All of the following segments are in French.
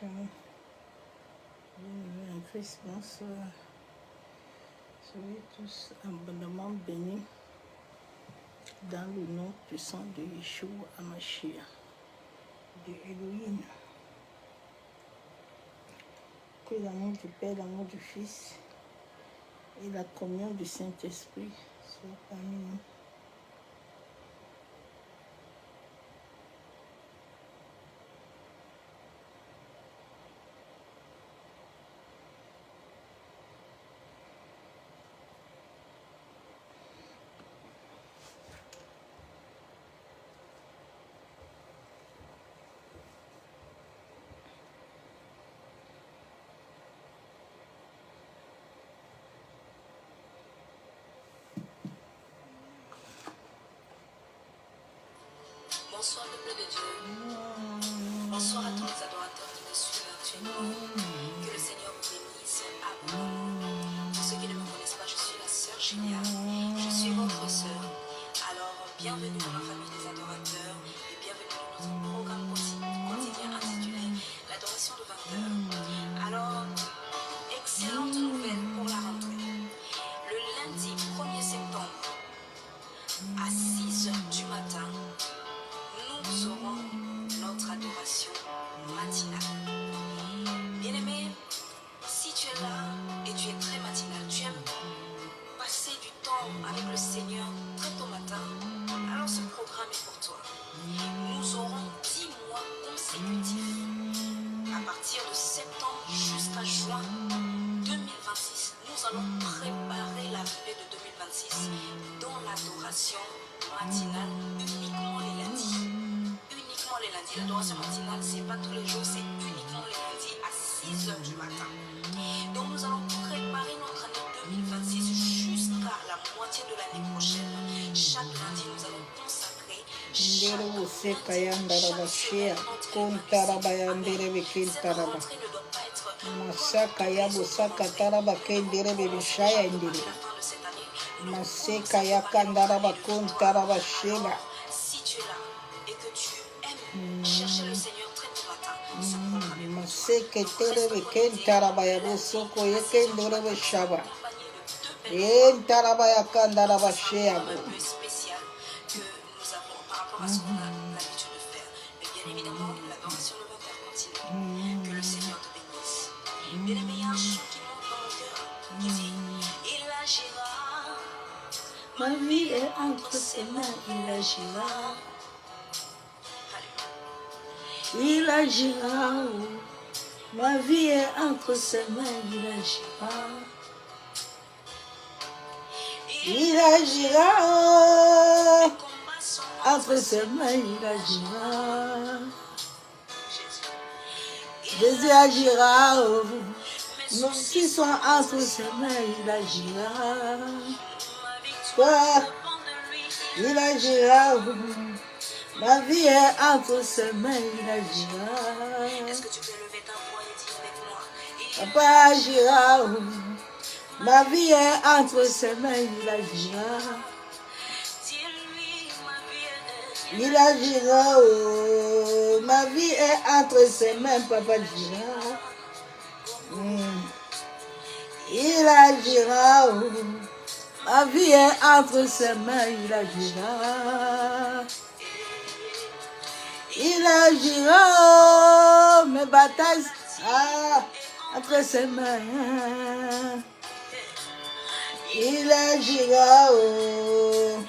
Shalom. Bienvenue en Christ, bonsoir. Soyez tous abondamment bénis dans le nom puissant de Yeshua Hamashiach, de Elohim. Que l'amour du Père, l'amour du Fils et la communion du Saint-Esprit soient parmi nous. Bonsoir, peuple de Dieu. Bonsoir à tous les adorateurs qui me suivent actuellement. Que le Seigneur vous bénisse abondamment. Pour ceux qui ne me connaissent pas, je suis la sœur Julia. Je suis votre sœur. Alors, bienvenue dans la famille des adorateurs et bienvenue dans notre programme quotidien intitulé l'adoration de 20 heures. Alors, excellente nouvelle pour la rentrée. Le lundi 1er septembre, à 6 h du matin, nous aurons notre adoration matinale. Bien-aimé, si tu es là et tu es très matinal, tu aimes passer du temps avec le Seigneur très tôt matin, alors ce programme est pour toi. Nous aurons 10 mois consécutifs, à partir de septembre jusqu'à juin 2026. Nous allons préparer l'arrivée de 2026 dans l'adoration matinale uniquement les lundis. Uniquement les lundis. L'adoration matinale, c'est pas tous les jours, c'est uniquement les lundis à 6 h du matin. Donc nous allons préparer notre année 2026 jusqu'à la moitié de l'année prochaine. Chaque lundi, nous allons consacrer chaque rentrée ne doit pas être Masakaya busaka taraba kendere bebishaya indire. Masekaya kandara bakun taraba shela. Si tu es là et que tu aimes chercher le Seigneur très tôt matin, ce programme est Maseke tere beken taraba ya busoko yekendere beshaba. accompagné de 2 belles En taraba ya kandara bashea. un peu spécial que nous avons par rapport à ce qu'on a l'habitude de faire. Mais bien évidemment, l'adoration ne va pas continuer. Que le Seigneur te bénisse. Bien aimé, il y a un chant qui monte dans mon cœur qui dit il agira. Ma vie est entre ses mains, il agira. Il agira. Ma vie est entre ses mains, il agira. Il agira. Entre ses mains, il agira. Jésus agira. Nous qui sommes entre ses mains, il agira. Toi, il agira. Ma vie est entre ses mains, il agira. Est-ce que tu peux lever ta voix et dire avec moi Papa agira. Ma vie est entre ses mains, il agira. dis-lui, ma vie est Il agira. Oh. Ma vie est entre ses mains, papa agira. Il agira. Oh. Ma vie est entre ses mains, il agira. Il agira. Mes batailles entre ses mains. Il agira. Oh.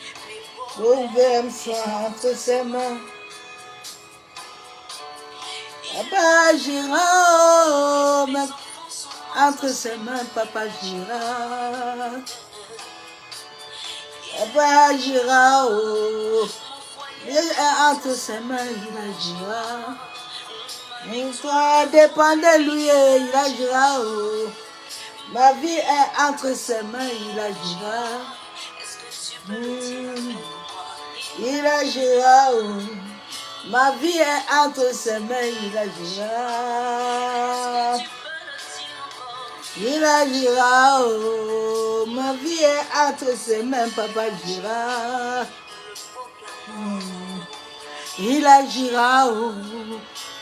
Problème sont entre ses mains. Papa agira. Oh. Entre ses mains, papa agira. Papa agira. Oh. Entre ses mains, il agira. Une fois dépend de lui, il agira. Oh. Ma vie est entre ses mains, il agira. Il agira. Oh. Ma vie est entre ses mains, il agira. Il agira. Oh. Ma vie est entre ses mains, papa agira. Il agira. Oh.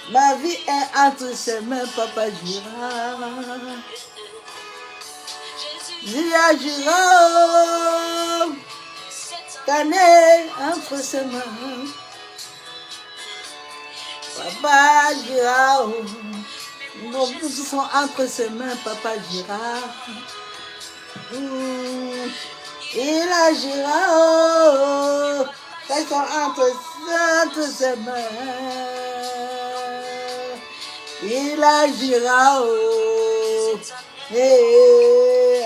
Ma vie est entre ses mains, Papa Gira. Gira, Gira. T'année entre ses mains. Papa Gira. Nos vies sont entre ses mains, Papa Gira. Il agira, elles sont entre ses mains. Il agira,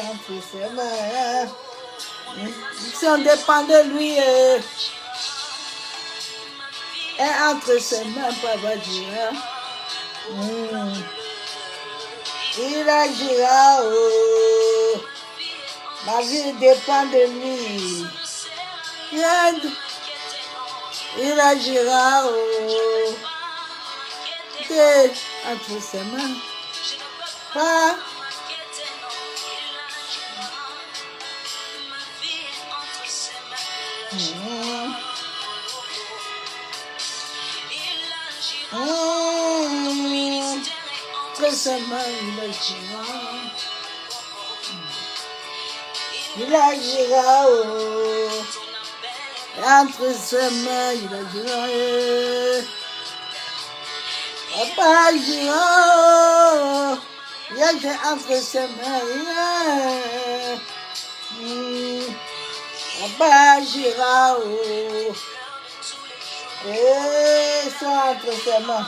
entre ses mains. Si on dépend de lui, et entre ses mains, Papa Gira. Il agira, ma vie dépend de lui. Il agira, entre ses mains. Pas. Entre ses mains, il agira. Il agira, entre ses mains, il agira. Papa agira, il agira entre ses mains. Papa agira, soit entre ses mains.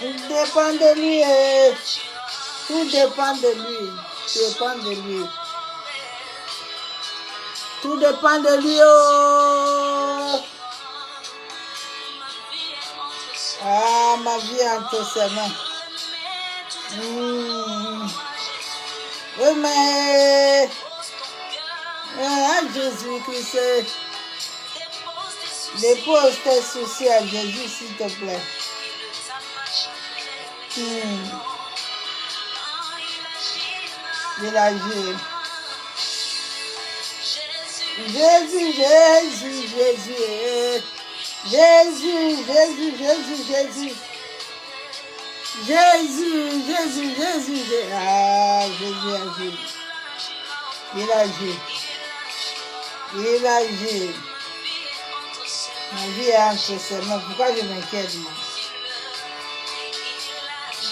Il dépend de lui, tout dépend de lui, dépend de lui. Tout dépend de lui. Ah, ma vie entre ses mains. Oui, mais Jésus-Christ, dépose tes soucis à Jésus, s'il te plaît. Il agit. Jésus, Jésus, Jésus, Jésus, Jésus, Jésus, Jésus. Jésus, Jésus, Jésus, Jésus. Ah, Jésus agit. Il agit. Il agit. Ma vie est entre ses mains. Pourquoi je m'inquiète, moi?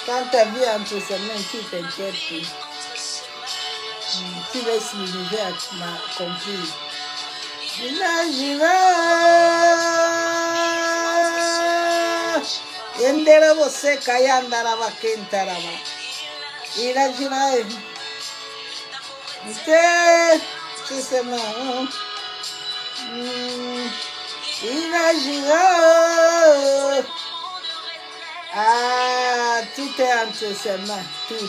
Quand ta vie est entre ses mains, tu t'inquiètes plus. Tu laisses l'univers compris. Il agira. Yendera você kayandara vakentarava. Il agira. Tu sais moi. Il agira. Ah, tout est entre ses mains. Tout.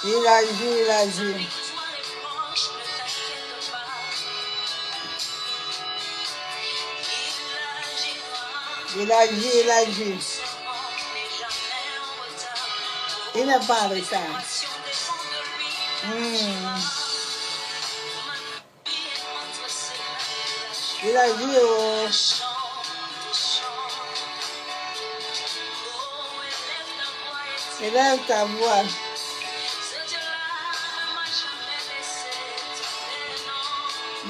Il agit. Il agit. Il n'est pas en retard. Il agit. Élève ta voix.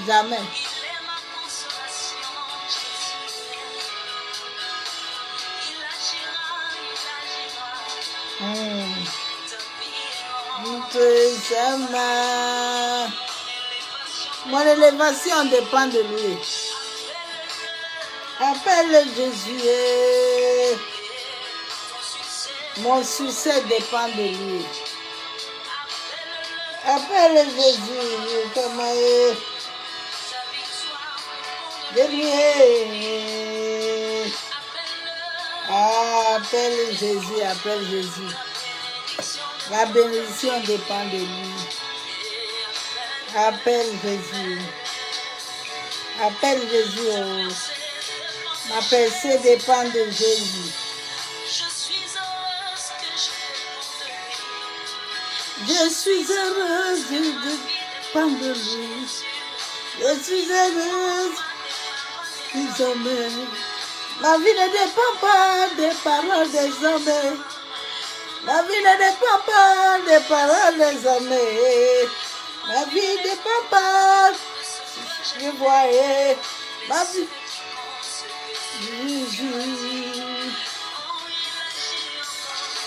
Jamais. Mon élévation dépend de lui. Appelle Jésus. Mon succès dépend de lui. Appelle Jésus. De lui. Appelle Jésus. La bénédiction dépend de lui. Appelle Jésus. Ma percée dépend de Jésus. Je suis heureuse de dépendre de lui. Je suis heureuse des hommes. Ma vie ne dépend pas des paroles des hommes. Ma vie ne dépend pas des paroles des hommes. Ma vie ne dépend pas. Je voyais ma vie.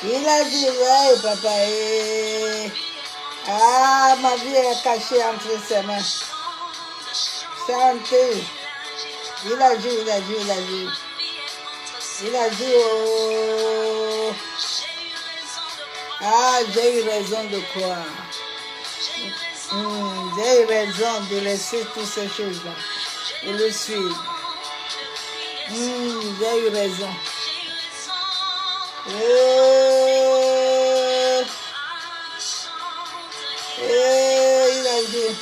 Il a dit, ouais, papa. Ah, ma vie est cachée entre ses mains. Chantez. Il a dit, il a dit, il a dit. Il a dit, oh. Ah, j'ai eu raison de croire. J'ai eu raison de laisser toutes ces choses-là et le suivre. J'ai eu raison. Il a dit,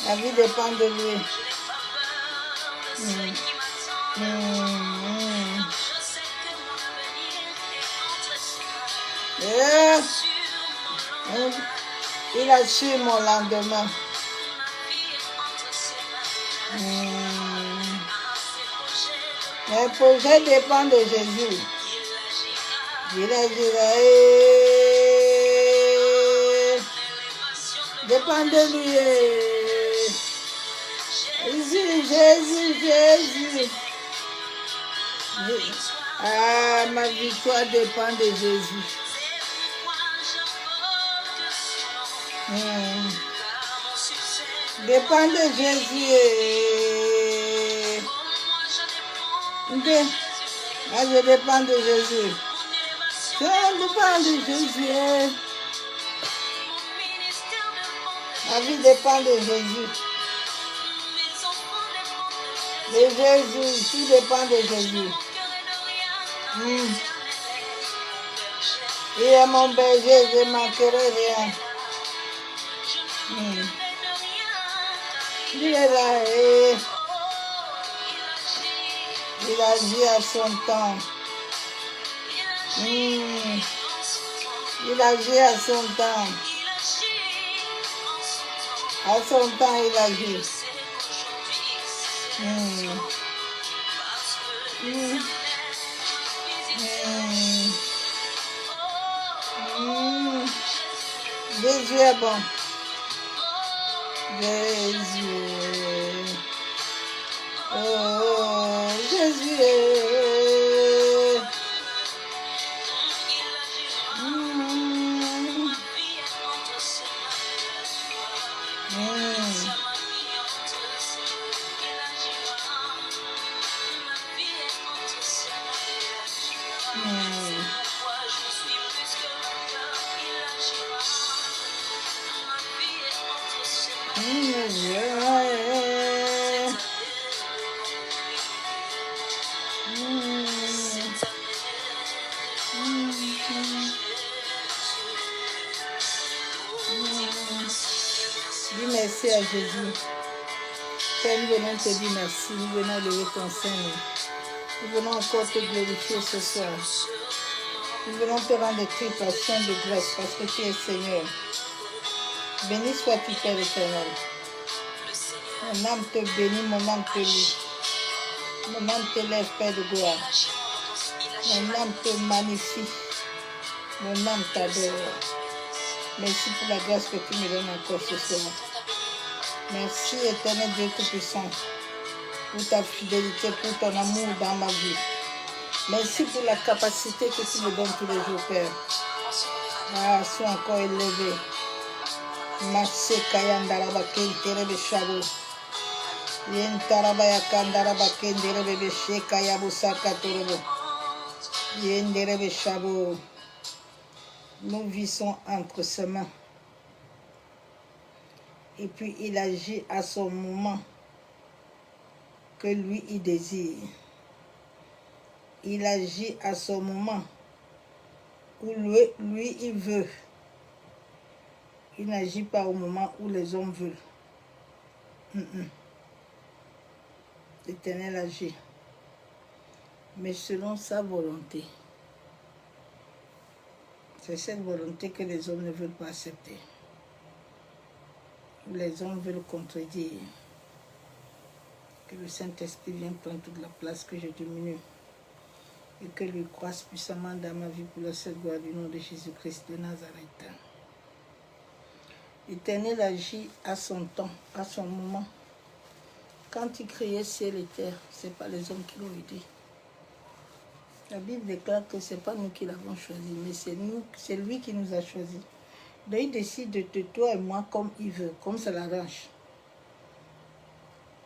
la vie dépend de lui. Il a su mon lendemain. Mes projets dépendent de Jésus. Il a dit, dépend de lui. Jésus, Jésus. Ah, ma victoire dépend de Jésus. Dépend de Jésus. Je dépends de Jésus. Je dépends de Jésus. Ma vie dépend de Jésus. De Jésus, tout dépend de Jésus. Il est mon berger, je ne manquerai rien. Il est là et il agit à son temps. Il agit à son temps. À son temps, il agit. Jésus est bon. Jésus. Oh, Jésus est. Dis merci à Jésus. Père, nous venons te dire merci. Nous venons lever ton Seigneur. Nous venons encore te glorifier ce soir. Nous venons te rendre des cris par chant de grâce parce que tu es Seigneur. Béni sois-tu, Père éternel. Mon âme te bénit, mon âme te loue. Mon âme te lève, Père de gloire. Mon âme te magnifie. Mon âme t'adore. Merci pour la grâce que tu me donnes encore ce soir. Merci, éternel Dieu Tout-Puissant, pour ta fidélité, pour ton amour dans ma vie. Merci pour la capacité que tu me donnes tous les jours, Père. Ah, sois encore élevé. Masse kayandaraba kenterebe shabo. Yentaraba yakandaraba kenderebe sheka yabusaka torobo. Yenderebe shabo. Nous vivons entre ses mains. Et puis il agit à son moment que lui il désire. Il agit à son moment où lui il veut. Il n'agit pas au moment où les hommes veulent. L'Éternel agit, mais selon sa volonté. C'est cette volonté que les hommes ne veulent pas accepter. Les hommes veulent contredire. Que le Saint-Esprit vienne prendre toute la place, que je diminue. Et que lui croisse puissamment dans ma vie pour la seule gloire du nom de Jésus-Christ de Nazareth. L'Éternel agit à son temps, à son moment. Quand il créait ciel et terre, ce n'est pas les hommes qui l'ont aidé. La Bible déclare que ce n'est pas nous qui l'avons choisi, mais c'est lui qui nous a choisis. Donc il décide de toi et moi comme il veut, comme ça l'arrange.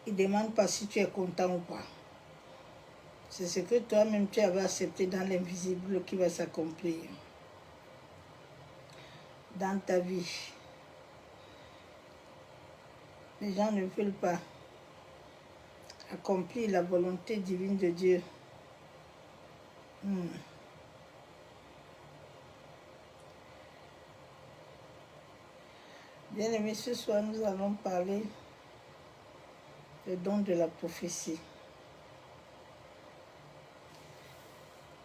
Il ne demande pas si tu es content ou pas. C'est ce que toi-même tu avais accepté dans l'invisible qui va s'accomplir dans ta vie. Les gens ne veulent pas accomplir la volonté divine de Dieu. Bien aimés, ce soir nous allons parler du don de la prophétie.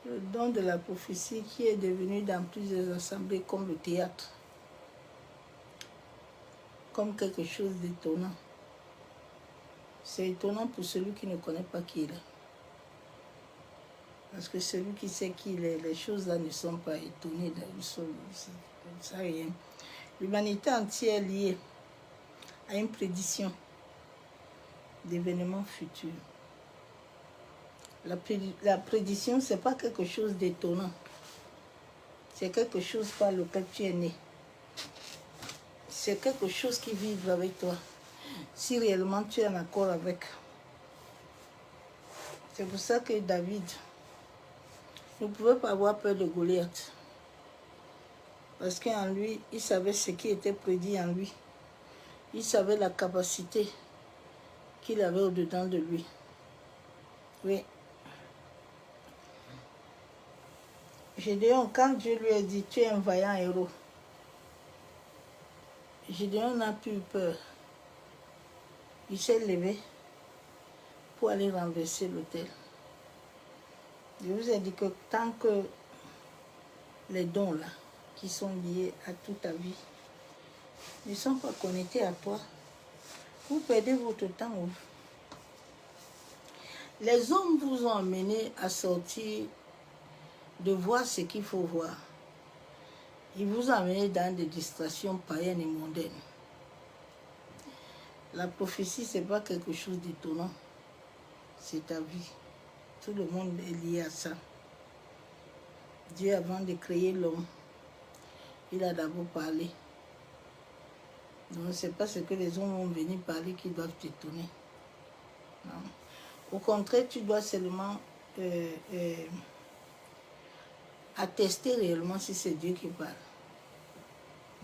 Le don de la prophétie qui est devenu dans plusieurs assemblées comme le théâtre, comme quelque chose d'étonnant. C'est étonnant pour celui qui ne connaît pas qui il est. Parce que celui qui sait qui il est, les choses là ne sont pas étonnées, ça rien. L'humanité entière est liée à une prédiction d'événements futurs. La prédiction, ce n'est pas quelque chose d'étonnant. C'est quelque chose par lequel tu es né. C'est quelque chose qui vit avec toi. Si réellement tu es en accord avec. C'est pour ça que David ne pouvait pas avoir peur de Goliath. Parce qu'en lui, il savait ce qui était prédit en lui. Il savait la capacité qu'il avait au-dedans de lui. Oui. Gédéon, quand Dieu lui a dit, tu es un vaillant héros, Gédéon n'a plus peur. Il s'est levé pour aller renverser l'autel. Je vous ai dit que tant que les dons là, qui sont liés à toute ta vie, ne sont pas connectés à toi, vous perdez votre temps. Les hommes vous ont amené à sortir de voir ce qu'il faut voir. Ils vous ont amené dans des distractions païennes et mondaines. La prophétie, ce n'est pas quelque chose d'étonnant. C'est ta vie. Tout le monde est lié à ça. Dieu, avant de créer l'homme, il a d'abord parlé. Donc, ce n'est pas ce que les hommes vont venir parler qui doivent t'étonner. Non. Au contraire, tu dois seulement attester réellement si c'est Dieu qui parle.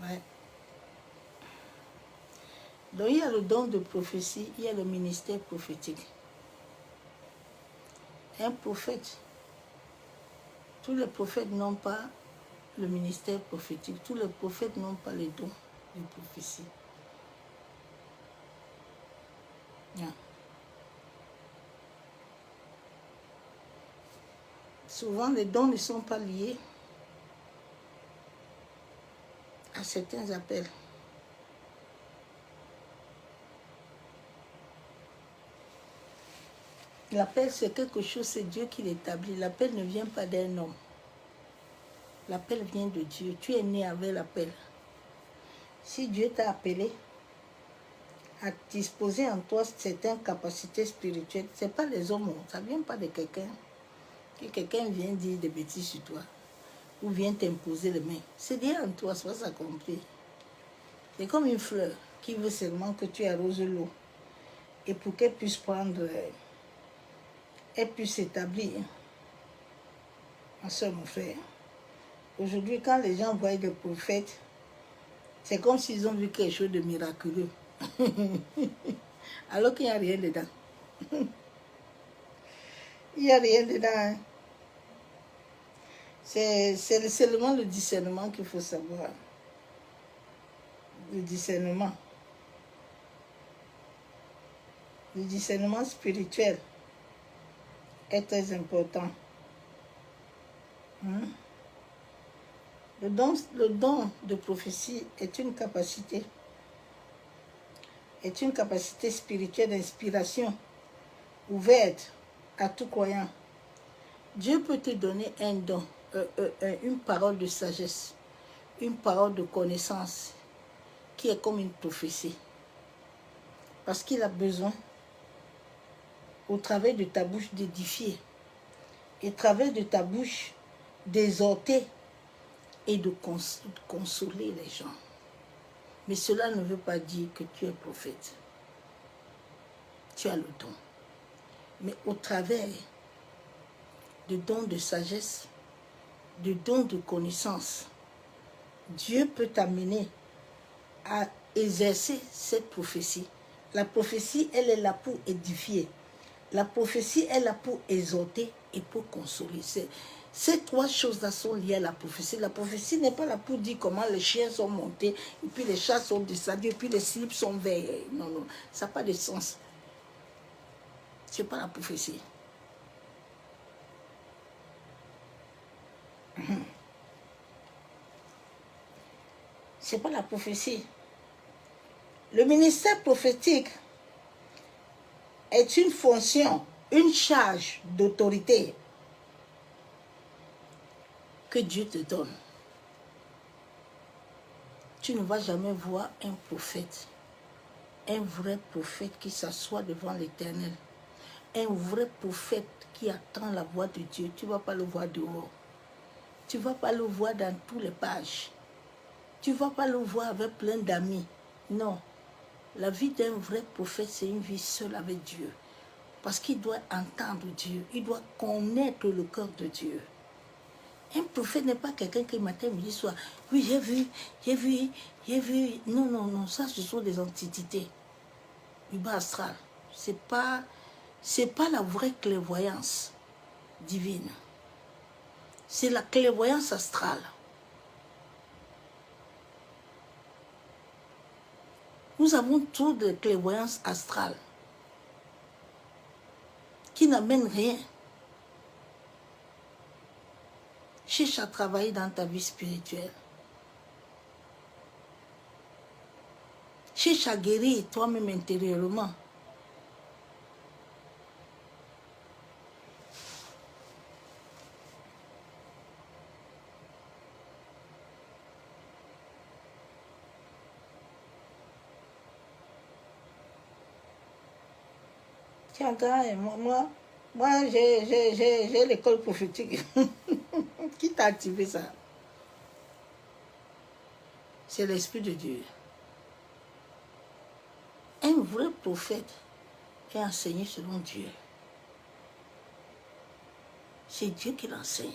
Ouais. Donc, il y a le don de prophétie, il y a le ministère prophétique. Un prophète, tous les prophètes n'ont pas le ministère prophétique, tous les prophètes n'ont pas les dons de prophétie. Yeah. Souvent, les dons ne sont pas liés à certains appels. L'appel, c'est quelque chose, c'est Dieu qui l'établit. L'appel ne vient pas d'un homme. L'appel vient de Dieu. Tu es né avec l'appel. Si Dieu t'a appelé à disposer en toi certaines capacités spirituelles, ce n'est pas les hommes. Ça ne vient pas de quelqu'un. Que quelqu'un vient dire des bêtises sur toi. Ou vient t'imposer les mains. C'est Dieu en toi, soit ça compris. C'est comme une fleur qui veut seulement que tu arroses l'eau. Et pour qu'elle puisse prendre... elle puisse s'établir. Ma soeur, mon frère. Aujourd'hui, quand les gens voient des prophètes, c'est comme s'ils ont vu quelque chose de miraculeux. Alors qu'il n'y a rien dedans. Il n'y a rien dedans. Hein. C'est seulement le discernement qu'il faut savoir. Le discernement. Le discernement spirituel est très important. Le don de prophétie est une capacité spirituelle d'inspiration ouverte à tout croyant. Dieu peut te donner un don, une parole de sagesse, une parole de connaissance qui est comme une prophétie. Parce qu'il a besoin, au travers de ta bouche, d'édifier, et au travers de ta bouche, d'exhorter et de consoler les gens. Mais cela ne veut pas dire que tu es prophète. Tu as le don. Mais au travers de dons de sagesse, de dons de connaissance, Dieu peut t'amener à exercer cette prophétie. La prophétie, elle est là pour édifier. La prophétie est là pour exhorter et pour consoler. Ces trois choses-là sont liées à la prophétie. La prophétie n'est pas là pour dire comment les chiens sont montés, et puis les chats sont descendus, et puis les slips sont verts. Non, non, ça n'a pas de sens. Ce n'est pas la prophétie. Ce n'est pas la prophétie. Le ministère prophétique est une fonction, une charge d'autorité que Dieu te donne. Tu ne vas jamais voir un prophète, un vrai prophète qui s'assoit devant l'Éternel, un vrai prophète qui attend la voix de Dieu. Tu ne vas pas le voir dehors. Tu ne vas pas le voir dans toutes les pages. Tu ne vas pas le voir avec plein d'amis. Non. La vie d'un vrai prophète, c'est une vie seule avec Dieu. Parce qu'il doit entendre Dieu. Il doit connaître le cœur de Dieu. Un prophète n'est pas quelqu'un qui matin, midi, soir. Oui, j'ai vu. Non, non, non. Ça, ce sont des entités du bas astral. C'est pas la vraie clairvoyance divine. C'est la clairvoyance astrale. Nous avons trop de clairvoyance astrale qui n'amène rien. Cherche à travailler dans ta vie spirituelle. Cherche à guérir toi-même intérieurement. Tiens, moi j'ai l'école prophétique. Qui t'a activé ça? C'est l'Esprit de Dieu. Un vrai prophète est enseigné selon Dieu. C'est Dieu qui l'enseigne.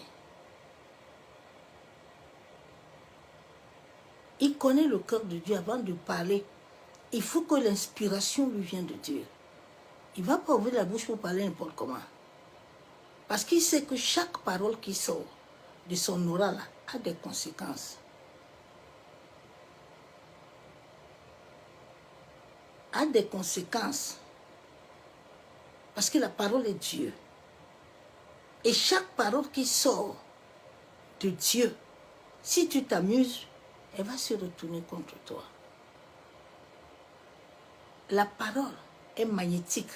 Il connaît le cœur de Dieu avant de parler. Il faut que l'inspiration lui vienne de Dieu. Il ne va pas ouvrir la bouche pour parler n'importe comment. Parce qu'il sait que chaque parole qui sort de son oral a des conséquences. A des conséquences. Parce que la parole est Dieu. Et chaque parole qui sort de Dieu, si tu t'amuses, elle va se retourner contre toi. La parole est magnétique.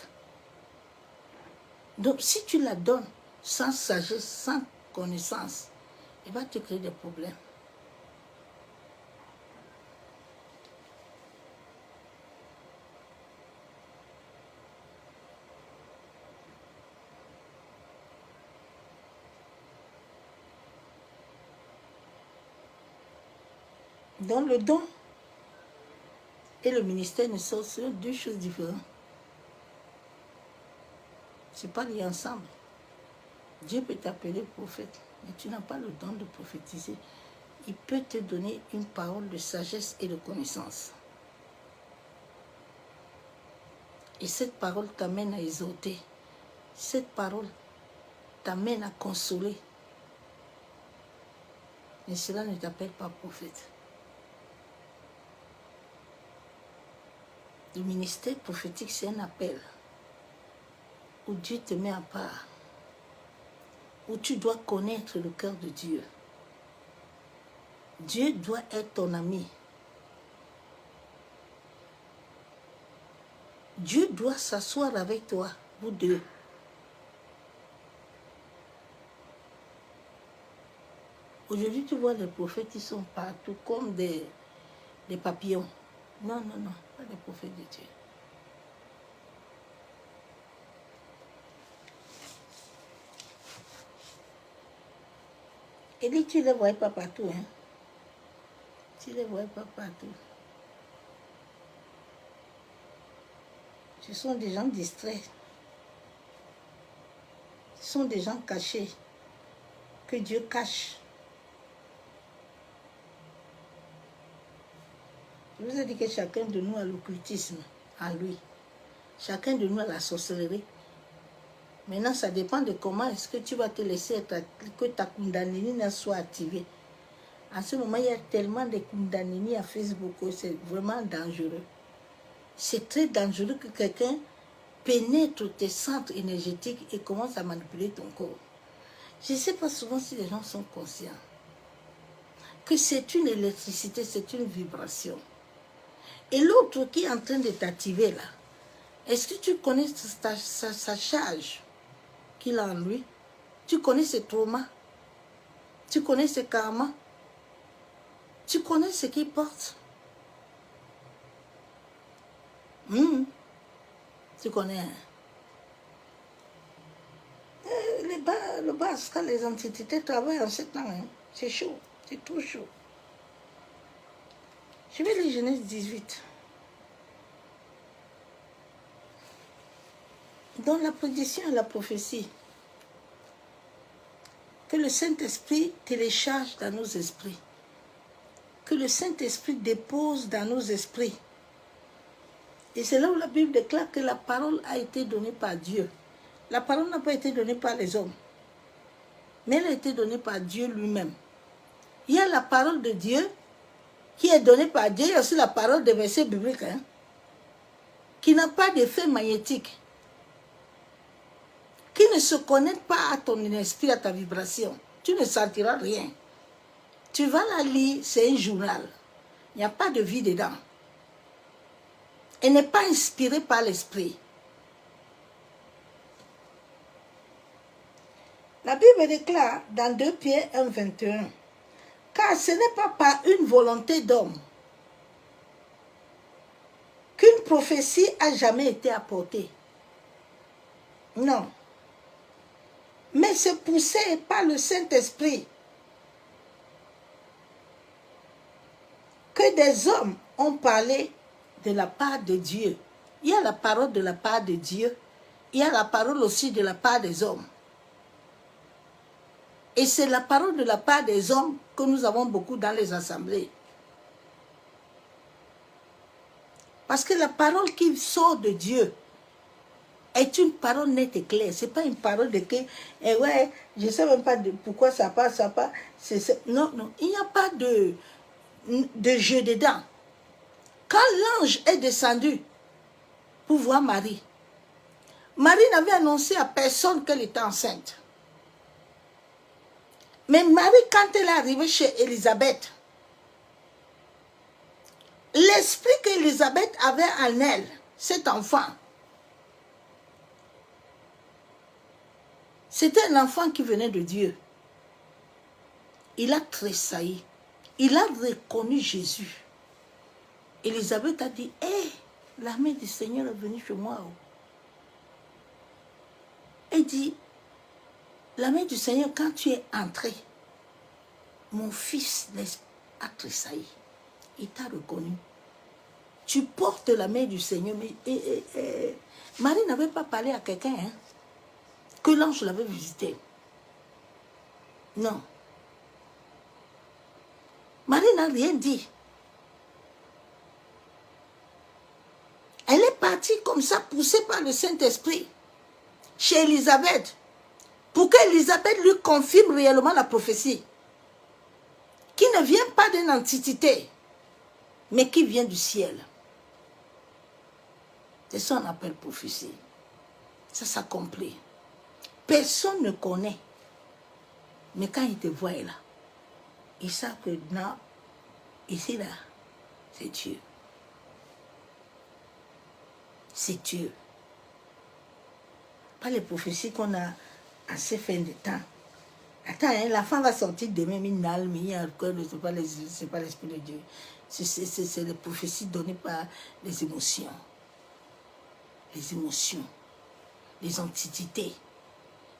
Donc, si tu la donnes sans sagesse, sans connaissance, elle va te créer des problèmes. Donc, le don et le ministère ne sont deux choses différentes. Ce n'est pas lié ensemble. Dieu peut t'appeler prophète, mais tu n'as pas le don de prophétiser. Il peut te donner une parole de sagesse et de connaissance. Et cette parole t'amène à exhorter. Cette parole t'amène à consoler. Mais cela ne t'appelle pas prophète. Le ministère prophétique, c'est un appel où Dieu te met à part, où tu dois connaître le cœur de Dieu. Dieu doit être ton ami. Dieu doit s'asseoir avec toi, vous deux. Aujourd'hui, tu vois les prophètes, ils sont partout comme des papillons. Non, non, non, pas des prophètes de Dieu. Et dit, tu ne les vois pas partout, hein. Tu ne les vois pas partout. Ce sont des gens distraits. Ce sont des gens cachés. Que Dieu cache. Je vous ai dit que chacun de nous a l'occultisme en lui. Chacun de nous a la sorcellerie. Maintenant, ça dépend de comment est-ce que tu vas te laisser être, que ta Kundalini soit activée. En ce moment, il y a tellement de Kundalini à Facebook que c'est vraiment dangereux. C'est très dangereux que quelqu'un pénètre tes centres énergétiques et commence à manipuler ton corps. Je ne sais pas souvent si les gens sont conscients que c'est une électricité, c'est une vibration. Et l'autre qui est en train de t'activer là, est-ce que tu connais sa charge qu'il a en lui? Tu connais ses traumas? Tu connais ses karmas? Tu connais ce qu'il porte? Tu connais. Le bas, quand les entités travaillent en ce temps, hein, c'est chaud, c'est trop chaud. Je vais lire Genèse 18. Dans la prédiction et la prophétie, que le Saint-Esprit télécharge dans nos esprits, que le Saint-Esprit dépose dans nos esprits. Et c'est là où la Bible déclare que la parole a été donnée par Dieu. La parole n'a pas été donnée par les hommes, mais elle a été donnée par Dieu lui-même. Il y a la parole de Dieu qui est donnée par Dieu, il y a aussi la parole des versets bibliques, hein, qui n'a pas d'effet magnétique, qui ne se connecte pas à ton esprit, à ta vibration. Tu ne sentiras rien. Tu vas la lire, c'est un journal. Il n'y a pas de vie dedans. Elle n'est pas inspirée par l'esprit. La Bible déclare dans 2 Pierre 1, 21, car ce n'est pas par une volonté d'homme qu'une prophétie a jamais été apportée. Non. Mais c'est poussé par le Saint-Esprit que des hommes ont parlé de la part de Dieu. Il y a la parole de la part de Dieu, il y a la parole aussi de la part des hommes. Et c'est la parole de la part des hommes que nous avons beaucoup dans les assemblées. Parce que la parole qui sort de Dieu est une parole nette et claire. Ce n'est pas une parole de que, eh ouais, je ne sais même pas pourquoi ça passe, ça passe. Non, non, il n'y a pas de jeu dedans. Quand l'ange est descendu pour voir Marie, Marie n'avait annoncé à personne qu'elle était enceinte. Mais Marie, quand elle est arrivée chez Élisabeth, l'esprit qu'Élisabeth avait en elle, cet enfant, c'était un enfant qui venait de Dieu. Il a tressailli. Il a reconnu Jésus. Élisabeth a dit, hé, la main du Seigneur est venue chez moi. Elle dit, la main du Seigneur, quand tu es entré, mon fils a tressailli. Il t'a reconnu. Tu portes la main du Seigneur. Mais Marie n'avait pas parlé à quelqu'un, hein, que l'ange l'avait visité. Non. Marie n'a rien dit. Elle est partie comme ça, poussée par le Saint-Esprit, chez Élisabeth, pour qu'Élisabeth lui confirme réellement la prophétie, qui ne vient pas d'une entité, mais qui vient du ciel. C'est ça qu'on appelle prophétie. Ça s'accomplit. Personne ne connaît. Mais quand ils te voient là, ils savent que non, Ici, là, c'est Dieu. C'est Dieu. Pas les prophéties qu'on a à ces fins de temps. Attends, hein, la femme va sortir demain, c'est pas l'Esprit de Dieu. C'est les prophéties données par les émotions. Les émotions. Les antiquités.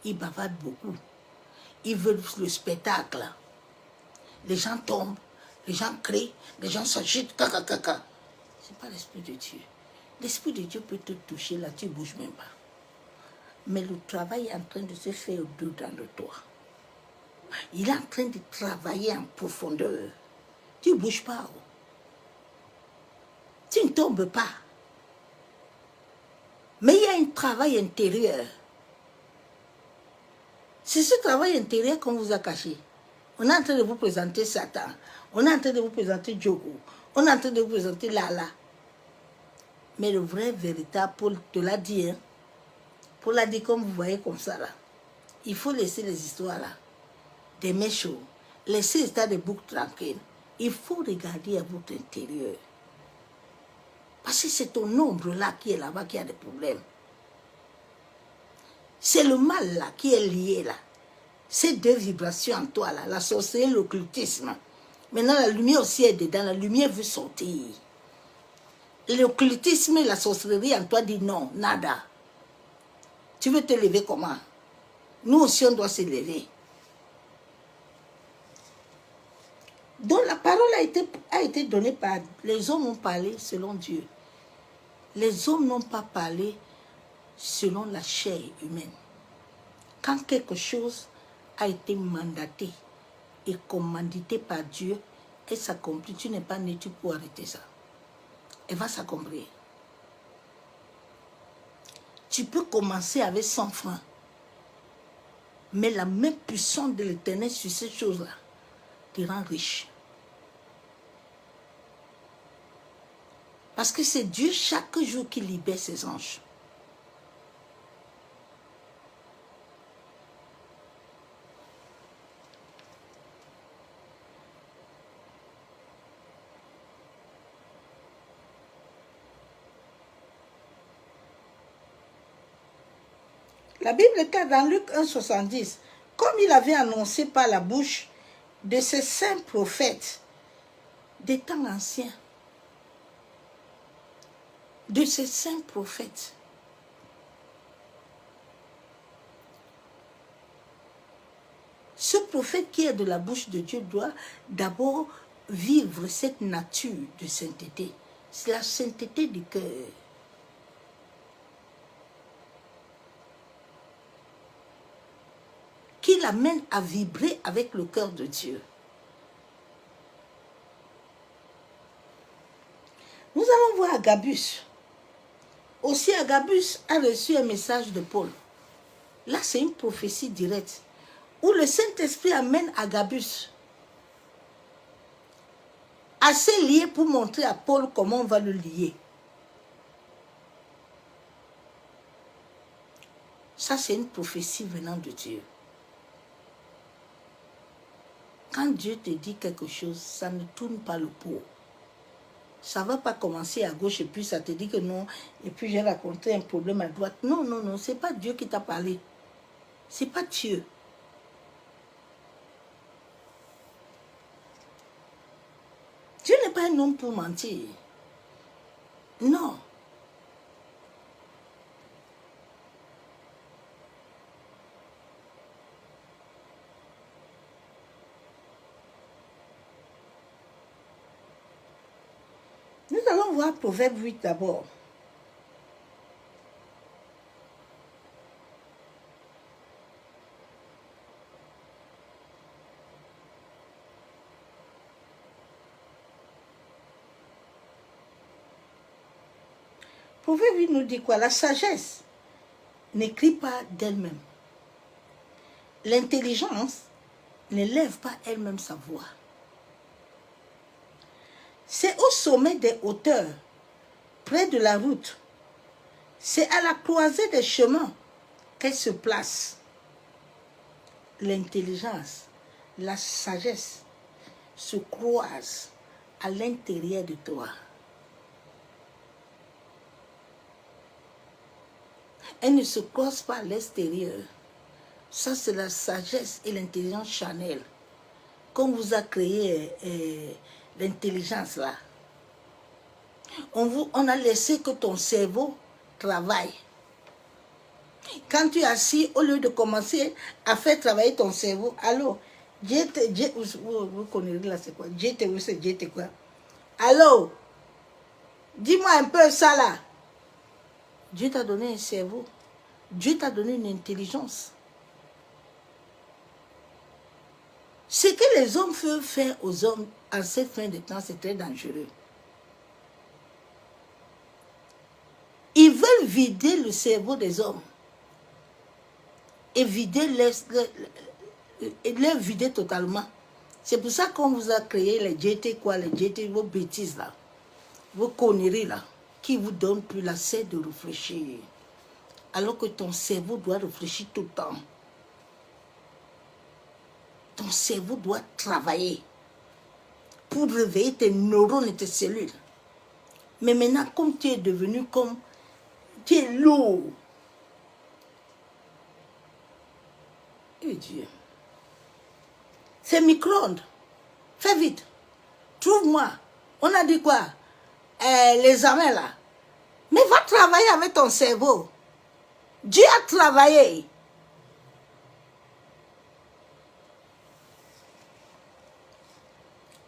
Ils bavardent beaucoup. Ils veulent le spectacle. Les gens tombent, les gens crient, les gens s'agitent, caca. C'est pas l'Esprit de Dieu. L'Esprit de Dieu peut te toucher, là, tu ne bouges même pas. Mais le travail est en train de se faire dedans de toi. Il est en train de travailler en profondeur. Tu ne bouges pas. Oh. Tu ne tombes pas. Mais il y a un travail intérieur. C'est ce travail intérieur qu'on vous a caché. On est en train de vous présenter Satan. On est en train de vous présenter Djogo. On est en train de vous présenter Lala. Mais le vrai, véritable, Paul te l'a dit. Hein? Paul l'a dit comme vous voyez comme ça là. Il faut laisser les histoires là. Des méchants. Laisser les tas de boucs tranquilles. Il faut regarder à votre intérieur. Parce que c'est ton ombre là qui est là-bas qui a des problèmes. C'est le mal là qui est lié là. Ces deux vibrations en toi là, la sorcellerie et l'occultisme. Maintenant la lumière aussi est dedans, la lumière veut sortir. L'occultisme et la sorcellerie en toi dit non, nada. Tu veux te lever comment? Nous aussi on doit se lever. Donc la parole a été donnée par... Les hommes ont parlé selon Dieu. Les hommes n'ont pas parlé selon la chair humaine. Quand quelque chose a été mandaté et commandité par Dieu, elle s'accomplit. Tu n'es pas né, tu peux arrêter ça. Elle va s'accomplir. Tu peux commencer avec 100 francs. Mais la main puissante de l'Éternel sur ces choses-là te rend riche. Parce que c'est Dieu chaque jour qui libère ses anges. La Bible est dans Luc 1,70, comme il avait annoncé par la bouche de ses saints prophètes des temps anciens. De ces saints prophètes. Ce prophète qui est de la bouche de Dieu doit d'abord vivre cette nature de sainteté. C'est la sainteté du cœur. Qui l'amène à vibrer avec le cœur de Dieu. Nous allons voir Agabus. Aussi, Agabus a reçu un message de Paul. Là, c'est une prophétie directe. Où le Saint-Esprit amène Agabus. Assez lié pour montrer à Paul comment on va le lier. Ça, c'est une prophétie venant de Dieu. Quand Dieu te dit quelque chose, ça ne tourne pas le pot. Ça ne va pas commencer à gauche et puis ça te dit que non. Et puis j'ai raconté un problème à droite. Non, non, non, ce n'est pas Dieu qui t'a parlé. Ce n'est pas Dieu. Dieu n'est pas un homme pour mentir. Non. Nous allons voir Proverbe 8 d'abord. Proverbe 8 nous dit quoi? La sagesse n'écrit pas d'elle-même. L'intelligence n'élève pas elle-même sa voix. C'est au sommet des hauteurs, près de la route. C'est à la croisée des chemins qu'elle se place. L'intelligence, la sagesse se croisent à l'intérieur de toi. Elle ne se croise pas à l'extérieur. Ça, c'est la sagesse et l'intelligence charnelle. Qu'on vous a créé l'intelligence là. On a laissé que ton cerveau travaille. Quand tu es assis, au lieu de commencer à faire travailler ton cerveau, allô, vous connaissez là, c'est quoi? C'est quoi? Allô, dis-moi un peu ça là. Dieu t'a donné un cerveau. Dieu t'a donné une intelligence. Ce que les hommes peuvent faire aux hommes en cette fin de temps, c'est très dangereux. Ils veulent vider le cerveau des hommes et vider leur vider totalement. C'est pour ça qu'on vous a créé les JT, quoi, les JT, vos bêtises là, vos conneries là, qui vous donnent plus la cesse de réfléchir. Alors que ton cerveau doit réfléchir tout le temps. Ton cerveau doit travailler pour réveiller tes neurones et tes cellules. Mais maintenant, comme tu es devenu comme... Tu es lourd. Eh Dieu. C'est micro-ondes. Fais vite. Trouve-moi. On a dit quoi? Les amens là. Mais va travailler avec ton cerveau. Dieu a travaillé.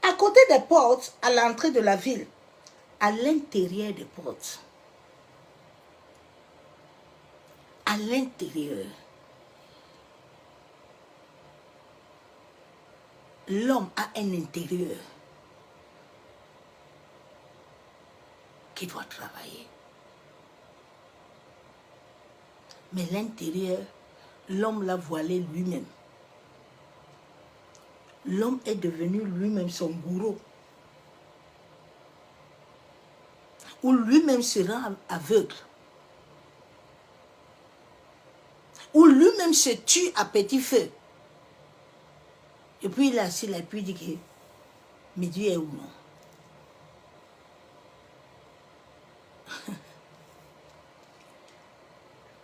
À côté des portes, à l'entrée de la ville, à l'intérieur des portes, à l'intérieur, l'homme a un intérieur qui doit travailler. Mais l'intérieur, l'homme l'a voilé lui-même. L'homme est devenu lui-même son bourreau. Ou lui-même se rend aveugle. Ou lui-même se tue à petit feu. Et puis il est assis là et puis il dit que mais Dieu est où non?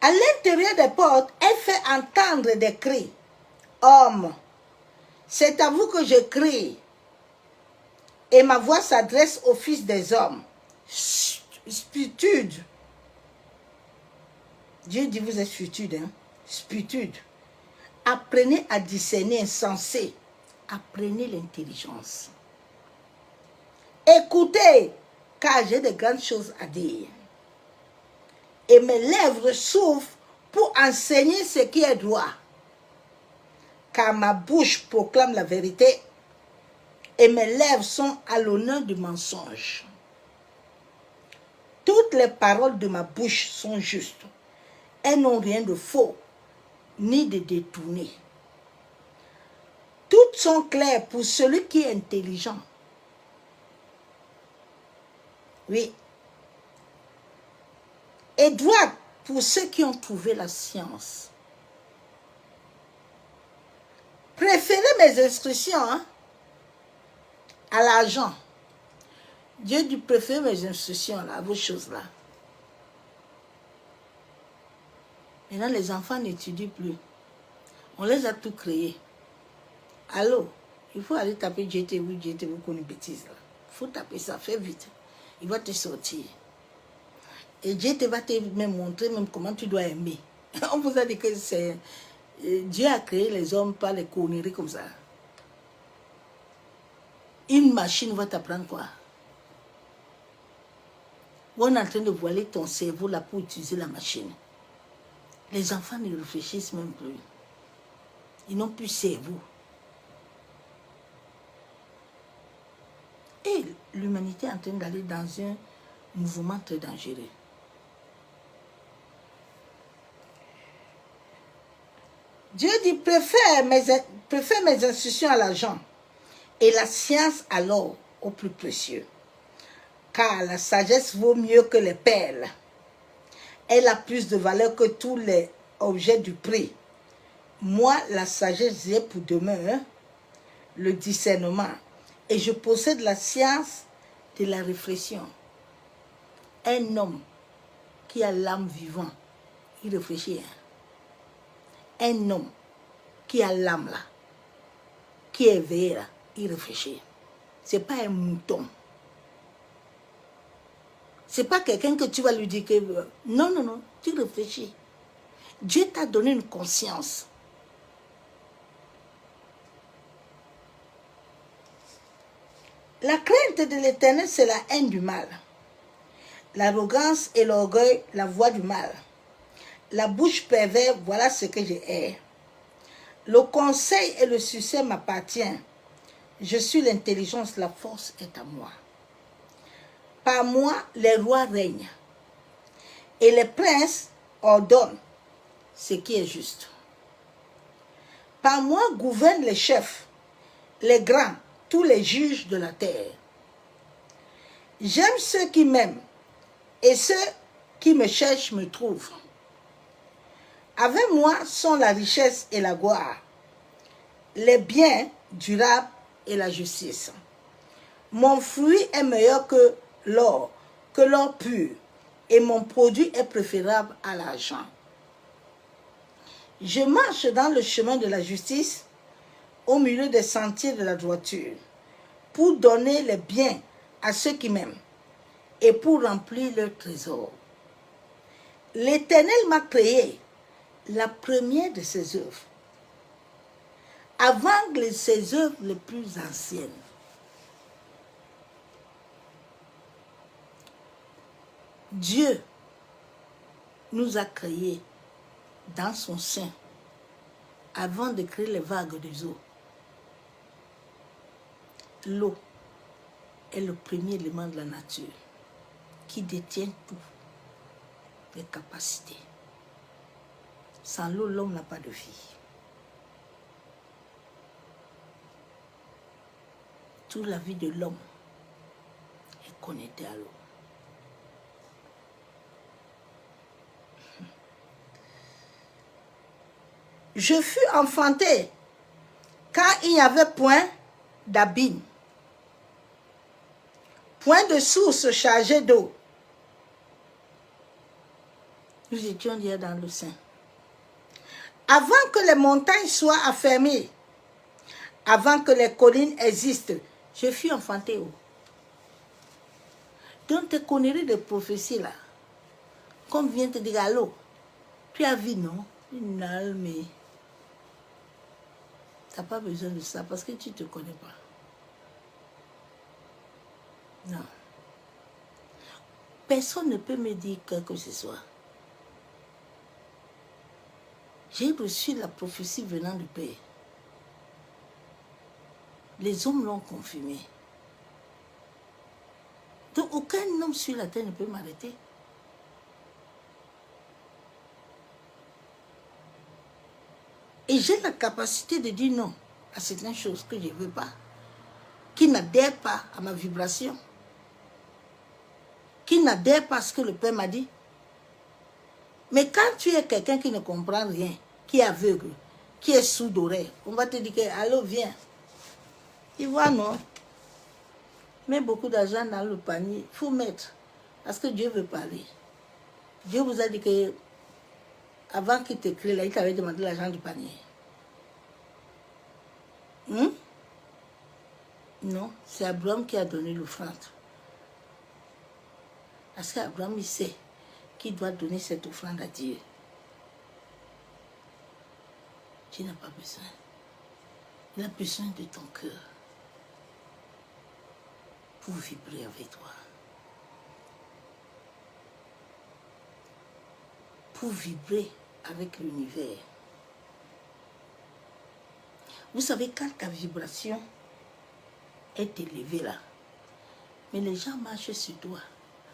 À l'intérieur des portes, elle fait entendre des cris. Homme, c'est à vous que je crie. Et ma voix s'adresse au fils des hommes. Spitude. Dieu dit vous êtes spitude, hein? Spitude. Apprenez à discerner insensé. Apprenez l'intelligence. Écoutez, car j'ai de grandes choses à dire. Et mes lèvres s'ouvrent pour enseigner ce qui est droit. Car ma bouche proclame la vérité et mes lèvres sont à l'honneur du mensonge. Toutes les paroles de ma bouche sont justes. Elles n'ont rien de faux, ni de détourné. Toutes sont claires pour celui qui est intelligent. Oui. Et droite pour ceux qui ont trouvé la science. Préférez mes instructions à l'argent. Dieu dit préférez mes instructions à vos choses là. Maintenant les enfants n'étudient plus. On les a tout créés. Allô, il faut aller taper JTV, comme une bêtise là. Il faut taper ça, fais vite. Il va te sortir. Et Dieu te va te même montrer même comment tu dois aimer. On vous a dit que c'est... Dieu a créé les hommes par les conneries comme ça. Une machine va t'apprendre quoi? On est en train de voiler ton cerveau là pour utiliser la machine. Les enfants ne réfléchissent même plus. Ils n'ont plus cerveau. Et l'humanité est en train d'aller dans un mouvement très dangereux. Dieu dit, préfère mes instructions à l'argent et la science à l'or au plus précieux. Car la sagesse vaut mieux que les perles. Elle a plus de valeur que tous les objets du prix. Moi, la sagesse, j'ai pour demain le discernement Et je possède la science de la réflexion. Un homme qui a l'âme vivante, il réfléchit. Un homme qui a l'âme là, qui est éveillé là, il réfléchit. Ce n'est pas un mouton. Ce n'est pas quelqu'un que tu vas lui dire que... Non, non, non, tu réfléchis. Dieu t'a donné une conscience. La crainte de l'Éternel, c'est la haine du mal. L'arrogance et l'orgueil, la voie du mal. La bouche perverse, voilà ce que je hais. Le conseil et le succès m'appartiennent. Je suis l'intelligence, la force est à moi. Par moi, les rois règnent. Et les princes ordonnent ce qui est juste. Par moi gouvernent les chefs, les grands, tous les juges de la terre. J'aime ceux qui m'aiment, et ceux qui me cherchent me trouvent. Avec moi sont la richesse et la gloire, les biens durables et la justice. Mon fruit est meilleur que l'or pur, et mon produit est préférable à l'argent. Je marche dans le chemin de la justice, au milieu des sentiers de la droiture, pour donner les biens à ceux qui m'aiment et pour remplir leur trésor. L'Éternel m'a créé, la première de ses œuvres, avant ses œuvres les plus anciennes. Dieu nous a créés dans son sein avant de créer les vagues des eaux. L'eau est le premier élément de la nature qui détient toutes les capacités. Sans l'eau, l'homme n'a pas de vie. Toute la vie de l'homme est connectée à l'eau. Je fus enfanté quand il n'y avait point d'abîme, point de source chargée d'eau. Nous étions déjà dans le sein. Avant que les montagnes soient affermies, avant que les collines existent, je fus enfanté. Donc, tes conneries de prophétie là, comme vient te dire, allô, tu as vu, non? Non, mais tu n'as pas besoin de ça parce que tu ne te connais pas. Non. Personne ne peut me dire quoi que ce soit. J'ai reçu la prophétie venant du Père. Les hommes l'ont confirmé. Donc aucun homme sur la terre ne peut m'arrêter. Et j'ai la capacité de dire non à certaines choses que je ne veux pas, qui n'adhèrent pas à ma vibration, qui n'adhèrent pas à ce que le Père m'a dit. Mais quand tu es quelqu'un qui ne comprend rien, qui est aveugle, qui est sourd d'oreille, on va te dire que, allô, viens. Il voit, non? Mets beaucoup d'argent dans le panier, il faut mettre, parce que Dieu veut parler. Dieu vous a dit que, avant qu'il te crée, là, il t'avait demandé l'argent du panier. Non, c'est Abraham qui a donné l'offrande. Parce qu'Abraham, il sait qu'il doit donner cette offrande à Dieu. Dieu n'a pas besoin. Il a besoin de ton cœur pour vibrer avec toi. Pour vibrer avec l'univers. Vous savez, quand ta vibration est élevée là, mais les gens marchent sur toi.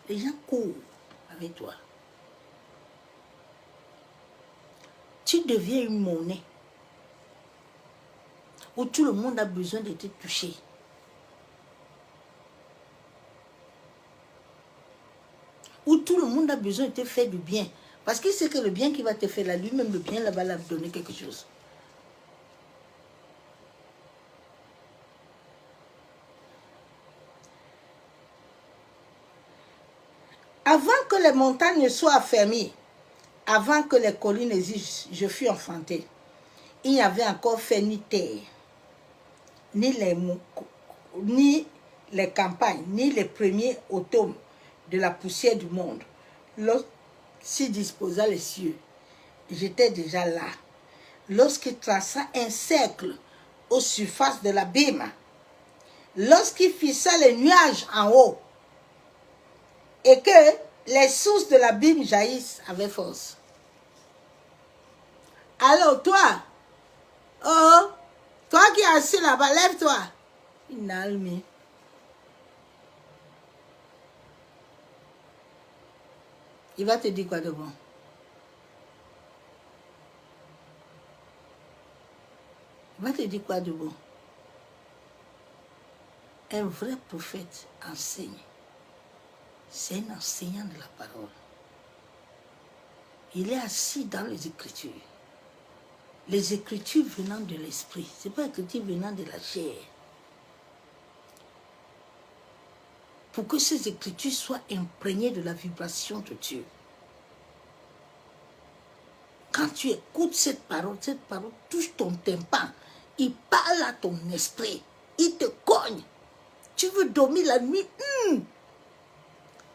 Les gens courent avec toi. Tu deviens une monnaie où tout le monde a besoin de te toucher. Où tout le monde a besoin de te faire du bien. Parce qu'il sait que le bien qu'il va te faire là, lui-même le bien, là, va lui donner quelque chose. les montagnes soient affermies, avant que les collines exigent, je fus enfanté. Il n'y avait encore fait ni terre, ni les campagnes, ni les premiers automnes de la poussière du monde. Lorsqu'il disposa les cieux, j'étais déjà là. Lorsqu'il traça un cercle aux surfaces de l'abîme, lorsqu'il fixa les nuages en haut, et que les sources de l'abîme jaillissent avec force. Alors toi, oh, toi qui es assis là-bas, lève-toi. Inalmi. Il va te dire quoi de bon? Il va te dire quoi de bon? Un vrai prophète enseigne. C'est un enseignant de la parole. Il est assis dans les Écritures. Les Écritures venant de l'Esprit. Ce n'est pas l'Écriture venant de la chair. Pour que ces Écritures soient imprégnées de la vibration de Dieu. Quand tu écoutes cette parole touche ton tympan. Il parle à ton esprit. Il te cogne. Tu veux dormir la nuit.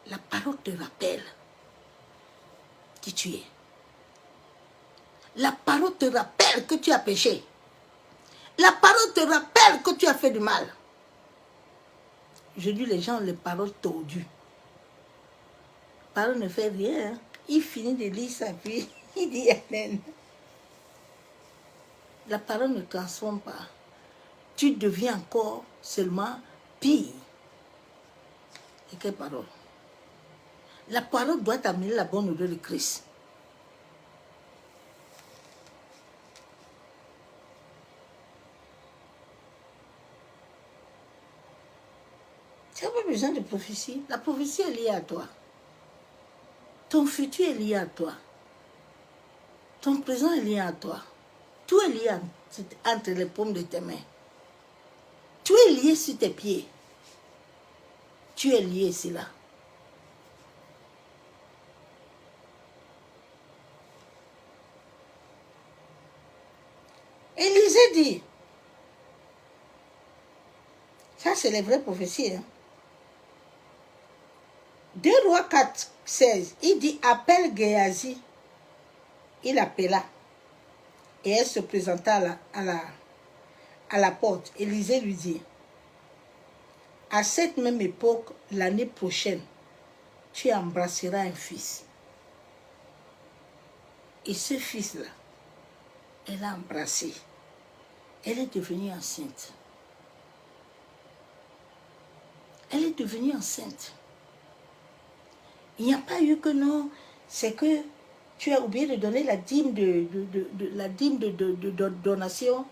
La parole te rappelle qui tu es. La parole te rappelle que tu as péché. La parole te rappelle que tu as fait du mal. Je dis les gens, les paroles tordues. La parole ne fait rien. Hein. Il finit de lire ça, puis il dit Amen. La parole ne transforme pas. Tu deviens encore seulement pire. Et quelle parole? La parole doit t'amener la bonne odeur de Christ. Tu n'as pas besoin de prophétie. La prophétie est liée à toi. Ton futur est lié à toi. Ton présent est lié à toi. Tout est lié entre les paumes de tes mains. Tout est lié sur tes pieds. Tu es lié ici là. Élisée dit, ça c'est les vraies prophéties. Hein? 2 Rois 4, 16, il dit, appelle Géasi. Il appela. Et elle se présenta à la porte. Élisée lui dit, à cette même époque, l'année prochaine, tu embrasseras un fils. Et ce fils-là, elle a embrassé. Elle est devenue enceinte. Elle est devenue enceinte. Il n'y a pas eu que non, c'est que tu as oublié de donner la dîme de donation.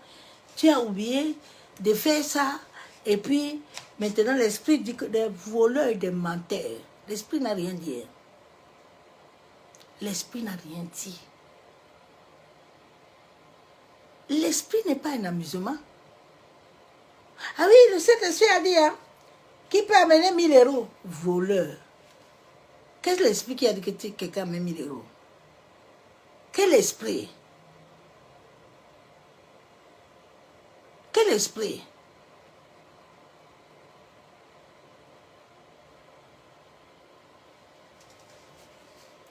Tu as oublié de faire ça. Et puis, maintenant, l'esprit dit que des voleurs et des menteurs. L'esprit n'a rien dit. L'esprit n'a rien dit. L'esprit n'est pas un amusement. Ah oui, le Saint-Esprit a dit, hein, qui peut amener 1000 euros? Voleur. Qu'est-ce que l'esprit qui a dit que quelqu'un amène 1000 euros? Quel esprit? Quel esprit?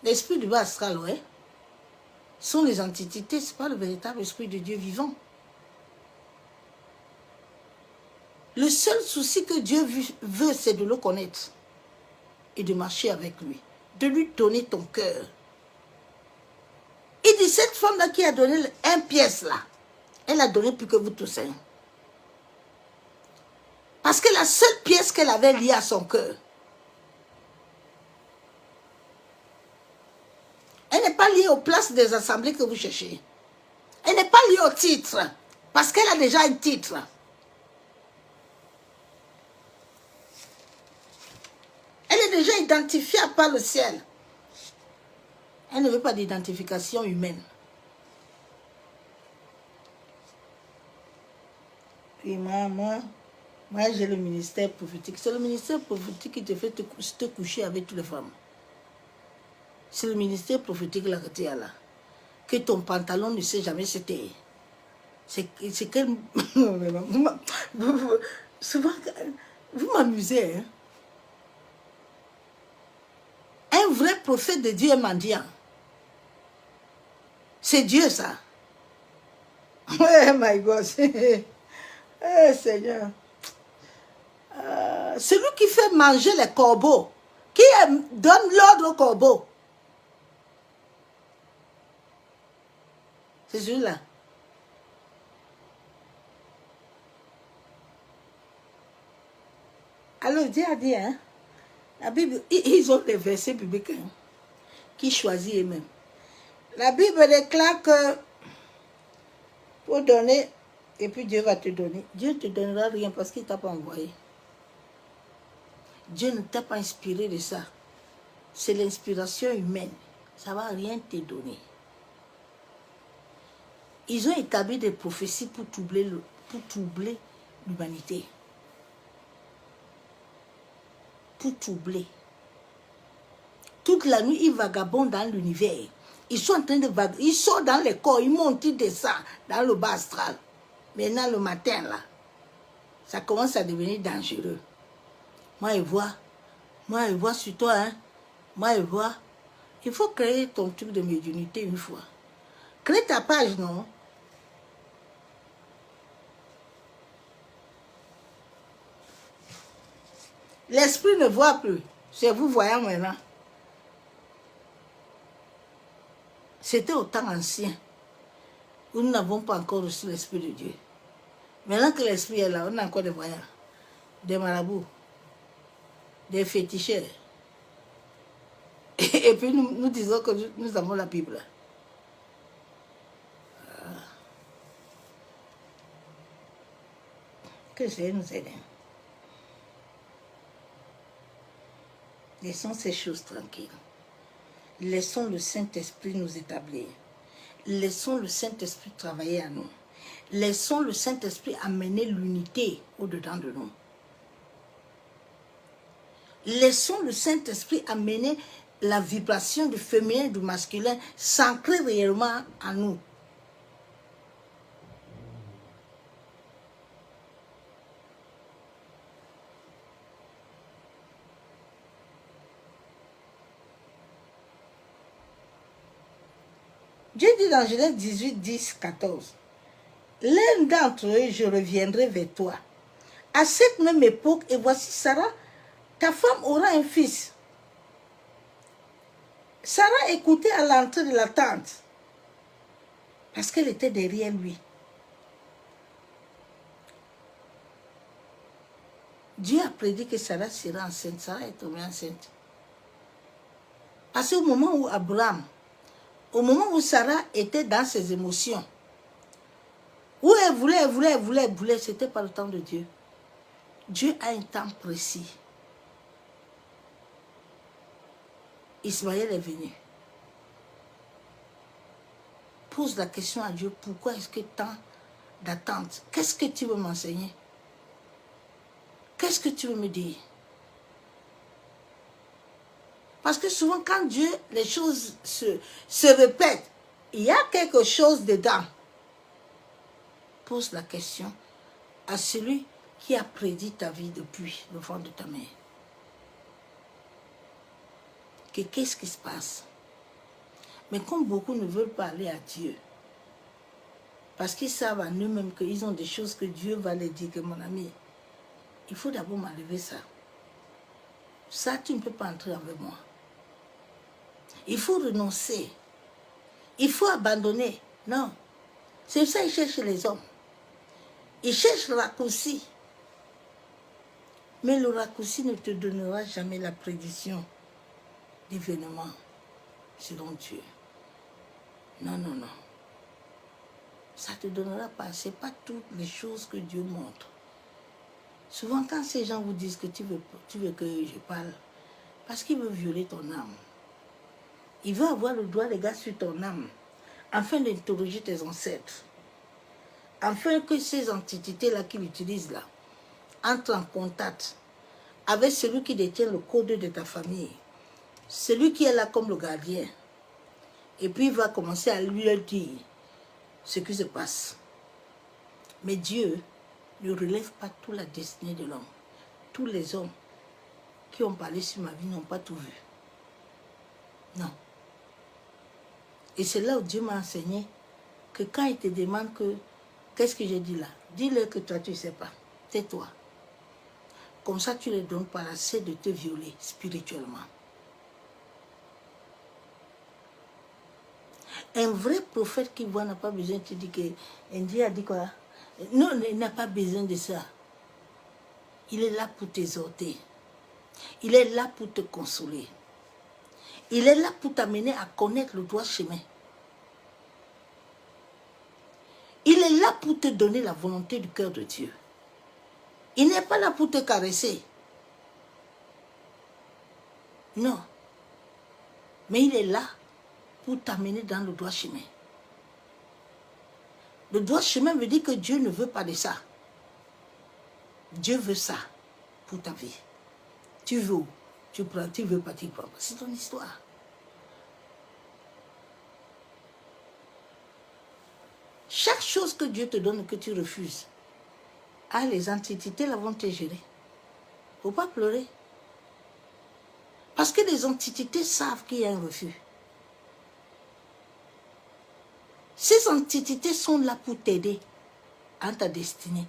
L'esprit du bas astral, ouais, sont les entités, ce n'est pas le véritable esprit de Dieu vivant. Le seul souci que Dieu veut, c'est de le connaître et de marcher avec lui, de lui donner ton cœur. Il dit, cette femme-là qui a donné un pièce là, elle a donné plus que vous tous. Hein. Parce que la seule pièce qu'elle avait liée à son cœur, elle n'est pas liée aux places des assemblées que vous cherchez. Elle n'est pas liée au titre, parce qu'elle a déjà un titre. Elle est déjà identifiée par le ciel. Elle ne veut pas d'identification humaine. Puis moi j'ai le ministère prophétique. C'est le ministère prophétique qui te fait te coucher avec toutes les femmes. C'est le ministère prophétique là que tu as là. Que ton pantalon ne sait jamais se taire. C'est que... Souvent, vous m'amusez. Hein? Un vrai prophète de Dieu est mendiant. C'est Dieu ça. Oh my God. Eh Seigneur. Celui qui fait manger les corbeaux. Qui donne l'ordre aux corbeaux. C'est celui-là. Alors Dieu a dit, hein, la Bible, ils ont des versets bibliques hein, qui choisissent eux-mêmes. La Bible déclare que pour donner, et puis Dieu va te donner. Dieu ne te donnera rien parce qu'il ne t'a pas envoyé. Dieu ne t'a pas inspiré de ça. C'est l'inspiration humaine. Ça ne va rien te donner. Ils ont établi des prophéties pour troubler l'humanité. Pour troubler. Toute la nuit, ils vagabondent dans l'univers. Ils sont en train de vagabonder. Ils sont dans les corps, ils montent, ils descendent dans le bas astral. Maintenant, le matin, là, ça commence à devenir dangereux. Moi, je vois sur toi, hein. Moi, je vois. Il faut créer ton truc de médiumnité une fois. Crée ta page, non? L'esprit ne voit plus. C'est vous voyant maintenant. C'était au temps ancien où nous n'avons pas encore reçu l'Esprit de Dieu. Maintenant que l'Esprit est là, on a encore des voyants, des marabouts, des féticheurs. Et puis nous disons que nous avons la Bible. Que Dieu nous aide. Laissons ces choses tranquilles. Laissons le Saint-Esprit nous établir. Laissons le Saint-Esprit travailler à nous. Laissons le Saint-Esprit amener l'unité au-dedans de nous. Laissons le Saint-Esprit amener la vibration du féminin et du masculin s'ancrer réellement en nous. Dieu dit dans Genèse 18, 10, 14, « L'un d'entre eux, je reviendrai vers toi. À cette même époque, et voici Sarah, ta femme aura un fils. » Sarah écoutait à l'entrée de la tente, parce qu'elle était derrière lui. Dieu a prédit que Sarah sera enceinte. Sarah est tombée enceinte. Parce qu'au moment où Abraham, au moment où Sarah était dans ses émotions, où elle voulait, c'était pas le temps de Dieu. Dieu a un temps précis. Ismaël est venu. Pose la question à Dieu, pourquoi est-ce que tant d'attente? Qu'est-ce que tu veux m'enseigner? Qu'est-ce que tu veux me dire? Parce que souvent, quand Dieu, les choses se répètent, il y a quelque chose dedans. Pose la question à celui qui a prédit ta vie depuis le ventre de ta mère. Qu'est-ce qui se passe? Mais comme beaucoup ne veulent pas aller à Dieu, parce qu'ils savent en eux-mêmes qu'ils ont des choses que Dieu va leur dire, que mon ami, il faut d'abord m'enlever ça. Ça, tu ne peux pas entrer avec moi. Il faut renoncer. Il faut abandonner. Non. C'est ça qu'ils cherchent les hommes. Ils cherchent le raccourci. Mais le raccourci ne te donnera jamais la prédiction d'événements selon Dieu. Non, non, non. Ça ne te donnera pas. Ce n'est pas toutes les choses que Dieu montre. Souvent, quand ces gens vous disent que tu veux que je parle, parce qu'il veut violer ton âme. Il veut avoir le droit légal sur ton âme, afin d'interroger tes ancêtres. Afin que ces entités-là qu'il utilise là, entrent en contact avec celui qui détient le code de ta famille. celui qui est là comme le gardien, et puis il va commencer à lui dire ce qui se passe. Mais Dieu ne relève pas toute la destinée de l'homme. Tous les hommes qui ont parlé sur ma vie n'ont pas tout vu. Non. Et c'est là où Dieu m'a enseigné que quand il te demande qu'est-ce que j'ai dit là, dis-leur que toi tu ne sais pas. Tais-toi. Comme ça tu ne leur donnes pas l'accès de te violer spirituellement. Un vrai prophète qui voit n'a pas besoin de te dire que Dieu a dit quoi. Non, il n'a pas besoin de ça. Il est là pour t'exhorter. Il est là pour te consoler. Il est là pour t'amener à connaître le droit chemin. Il est là pour te donner la volonté du cœur de Dieu. Il n'est pas là pour te caresser. Non. Mais il est là pour t'amener dans le droit chemin. Le droit chemin veut dire que Dieu ne veut pas de ça. Dieu veut ça pour ta vie. Tu veux, tu prends, tu veux pas, tu prends pas. C'est ton histoire. Chaque chose que Dieu te donne et que tu refuses, les antiquités là vont te gérer. Il ne faut pas pleurer. Parce que les antiquités savent qu'il y a un refus. Ces antiquités sont là pour t'aider à ta destinée.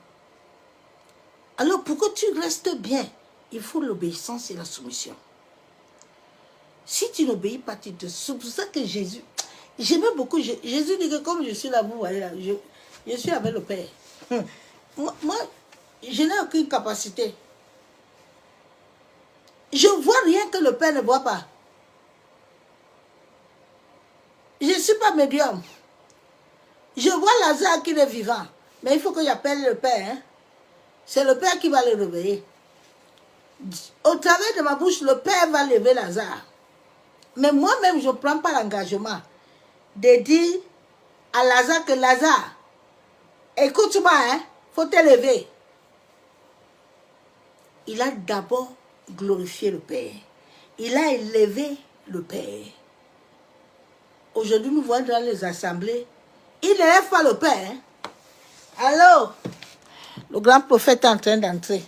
Alors pour que tu restes bien, il faut l'obéissance et la soumission. Si tu n'obéis pas, tu te... C'est pour ça que Jésus... J'aimais beaucoup... Jésus dit que comme je suis là, vous voyez là, je suis avec le Père. Moi, je n'ai aucune capacité. Je ne vois rien que le Père ne voit pas. Je ne suis pas médium. Je vois Lazare qui est vivant. Mais il faut que j'appelle le Père. Hein? C'est le Père qui va le réveiller. Au travers de ma bouche, le Père va lever Lazare. Mais moi-même, je ne prends pas l'engagement de dire à Lazare que Lazare, écoute-moi, hein, faut te lever. Il a d'abord glorifié le Père. Il a élevé le Père. Aujourd'hui, nous voyons dans les assemblées, il n'élève pas le Père. Hein. Alors, le grand prophète est en train d'entrer.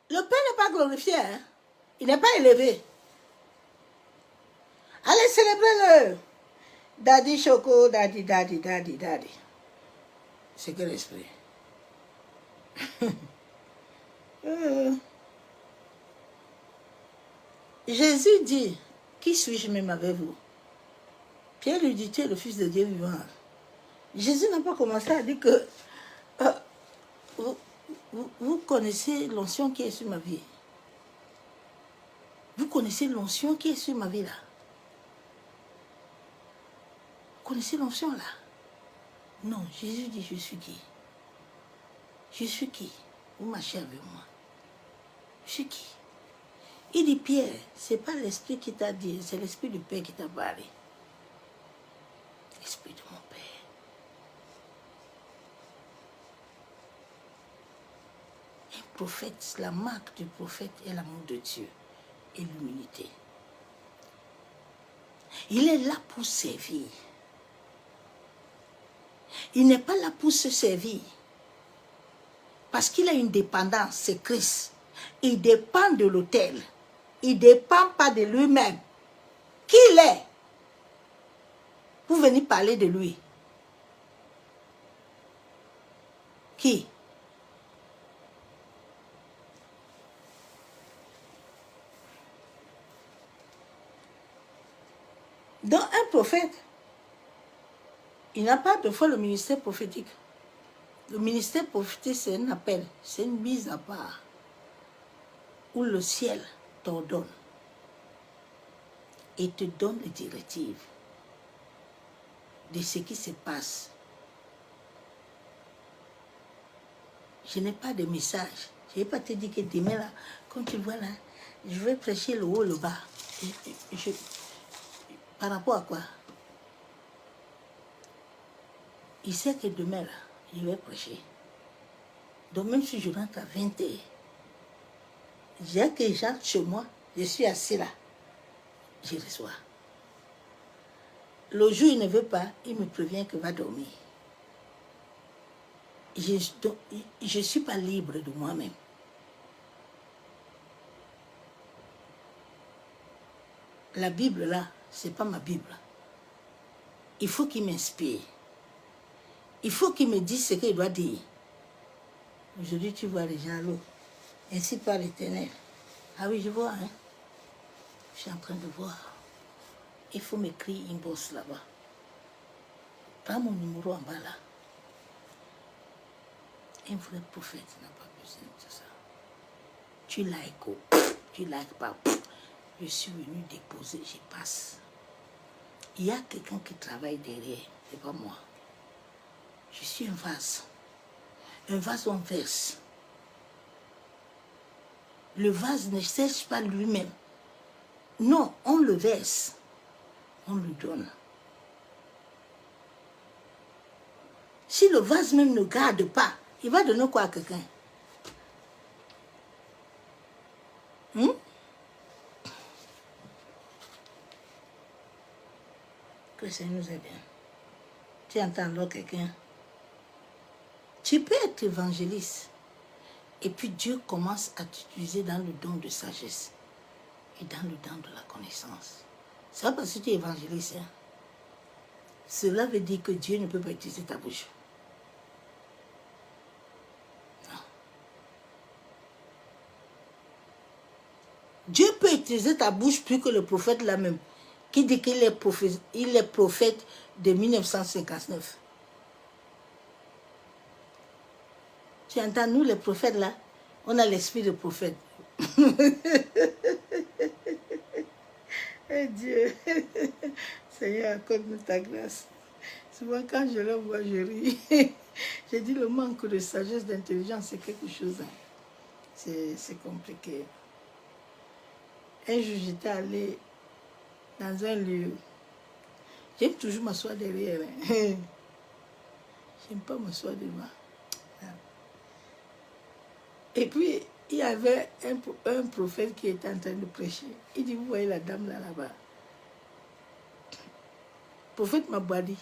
Le Père n'est pas glorifié, hein? Il n'est pas élevé. Allez célébrer-le. Daddy Choco, daddy, daddy, daddy, daddy. C'est que l'esprit. Jésus dit, qui suis-je même avec vous? Pierre lui dit, tu es le Fils de Dieu vivant. Jésus n'a pas commencé à dire que vous connaissez l'onction qui est sur ma vie. Vous connaissez l'onction qui est sur ma vie là. Vous connaissez l'onction là? Non, Jésus dit, je suis qui? Je suis qui? Vous marchez avec moi. Je suis qui? Il dit, Pierre, ce n'est pas l'esprit qui t'a dit, c'est l'esprit du Père qui t'a parlé. L'esprit de mon Père. Un prophète, la marque du prophète est l'amour de Dieu et l'humilité. Il est là pour servir. Il n'est pas là pour se servir. Parce qu'il a une dépendance, c'est Christ. Il dépend de l'autel. Il ne dépend pas de lui-même. Qui il est? Vous venez parler de lui. Qui? Dans un prophète, il n'a pas de fois le ministère prophétique. Le ministère prophétique, c'est un appel, c'est une mise à part où le ciel t'ordonne et te donne les directives de ce qui se passe. Je n'ai pas de message. Je ne vais pas te dire que demain, là, comme tu vois là, je vais prêcher le haut, le bas. Par rapport à quoi? Il sait que demain, là, je vais prêcher. Donc, même si je rentre à 20h, j'ai que j'entre chez moi, je suis assis là, je reçois. Le jour où il ne veut pas, il me prévient qu'il va dormir. Je ne suis pas libre de moi-même. La Bible, là, ce n'est pas ma Bible. Il faut qu'il m'inspire. Il faut qu'il me dise ce qu'il doit dire. Aujourd'hui, tu vois les gens à l'eau. Ainsi par l'Éternel. Ah oui, je vois, hein. Je suis en train de voir. Il faut m'écrire une bosse là-bas. Pas mon numéro en bas là. Un vrai prophète n'a pas besoin de ça. Tu likes ou tu likes pas. Je suis venu déposer, je passe. Il y a quelqu'un qui travaille derrière, c'est pas moi. Je suis un vase. Un vase on verse. Le vase ne sèche pas lui-même. Non, on le verse. On lui donne. Si le vase même ne garde pas, il va donner quoi à quelqu'un? Que ça nous aide bien. Tu entends alors quelqu'un? Tu peux être évangéliste. Et puis Dieu commence à t'utiliser dans le don de sagesse et dans le don de la connaissance. C'est pas parce que tu es évangéliste. Hein. Cela veut dire que Dieu ne peut pas utiliser ta bouche. Non. Dieu peut utiliser ta bouche plus que le prophète là-même, qui dit qu'il est prophète de 1959. Tu entends, nous les prophètes là, on a l'esprit de prophète. Eh Dieu, Seigneur, accorde-nous ta grâce. Souvent quand je le vois, je ris. J'ai dit le manque de sagesse, d'intelligence, c'est quelque chose. Hein. C'est compliqué. Un jour, j'étais allée dans un lieu. J'aime toujours m'asseoir derrière. Hein. J'aime pas m'asseoir devant. Et puis, il y avait un prophète qui était en train de prêcher. Il dit, vous voyez la dame là-bas. Le prophète m'a dit.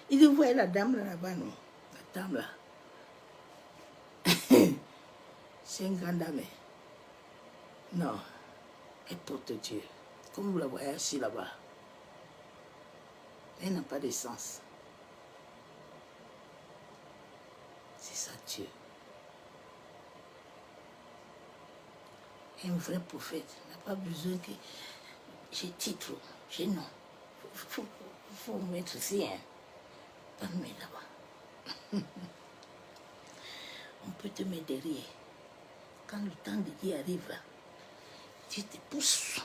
Il dit, vous voyez la dame là-bas, non? La dame là. C'est une grande dame. Non, elle porte Dieu. Comme vous la voyez assis là-bas. Elle n'a pas de sens. C'est ça Dieu. Un vrai prophète n'a pas besoin que j'ai titre, j'ai nom. Il faut mettre ici, hein. Pas me mettre là-bas. On peut te mettre derrière. Quand le temps de Dieu arrive là, Dieu te pousse.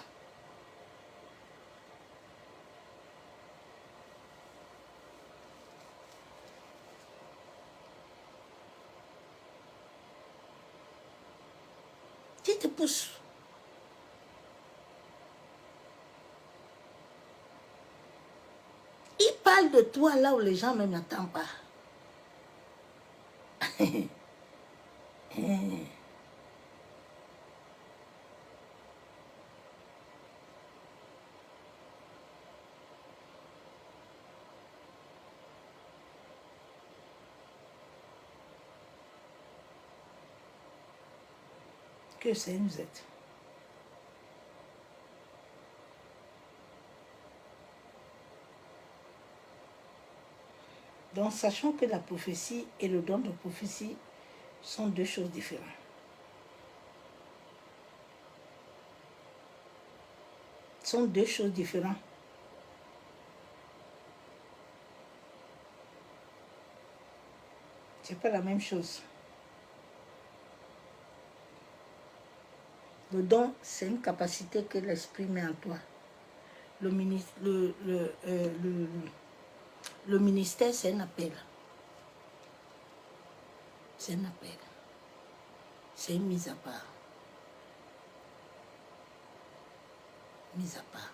Dieu te pousse. Il parle de toi là où les gens même n'attendent pas. Que ça nous aide. Donc, sachant que la prophétie et le don de prophétie sont deux choses différentes. Sont deux choses différentes. C'est pas la même chose. Le don, c'est une capacité que l'esprit met en toi. Le ministère, c'est un appel. C'est un appel. C'est une mise à part. Mise à part.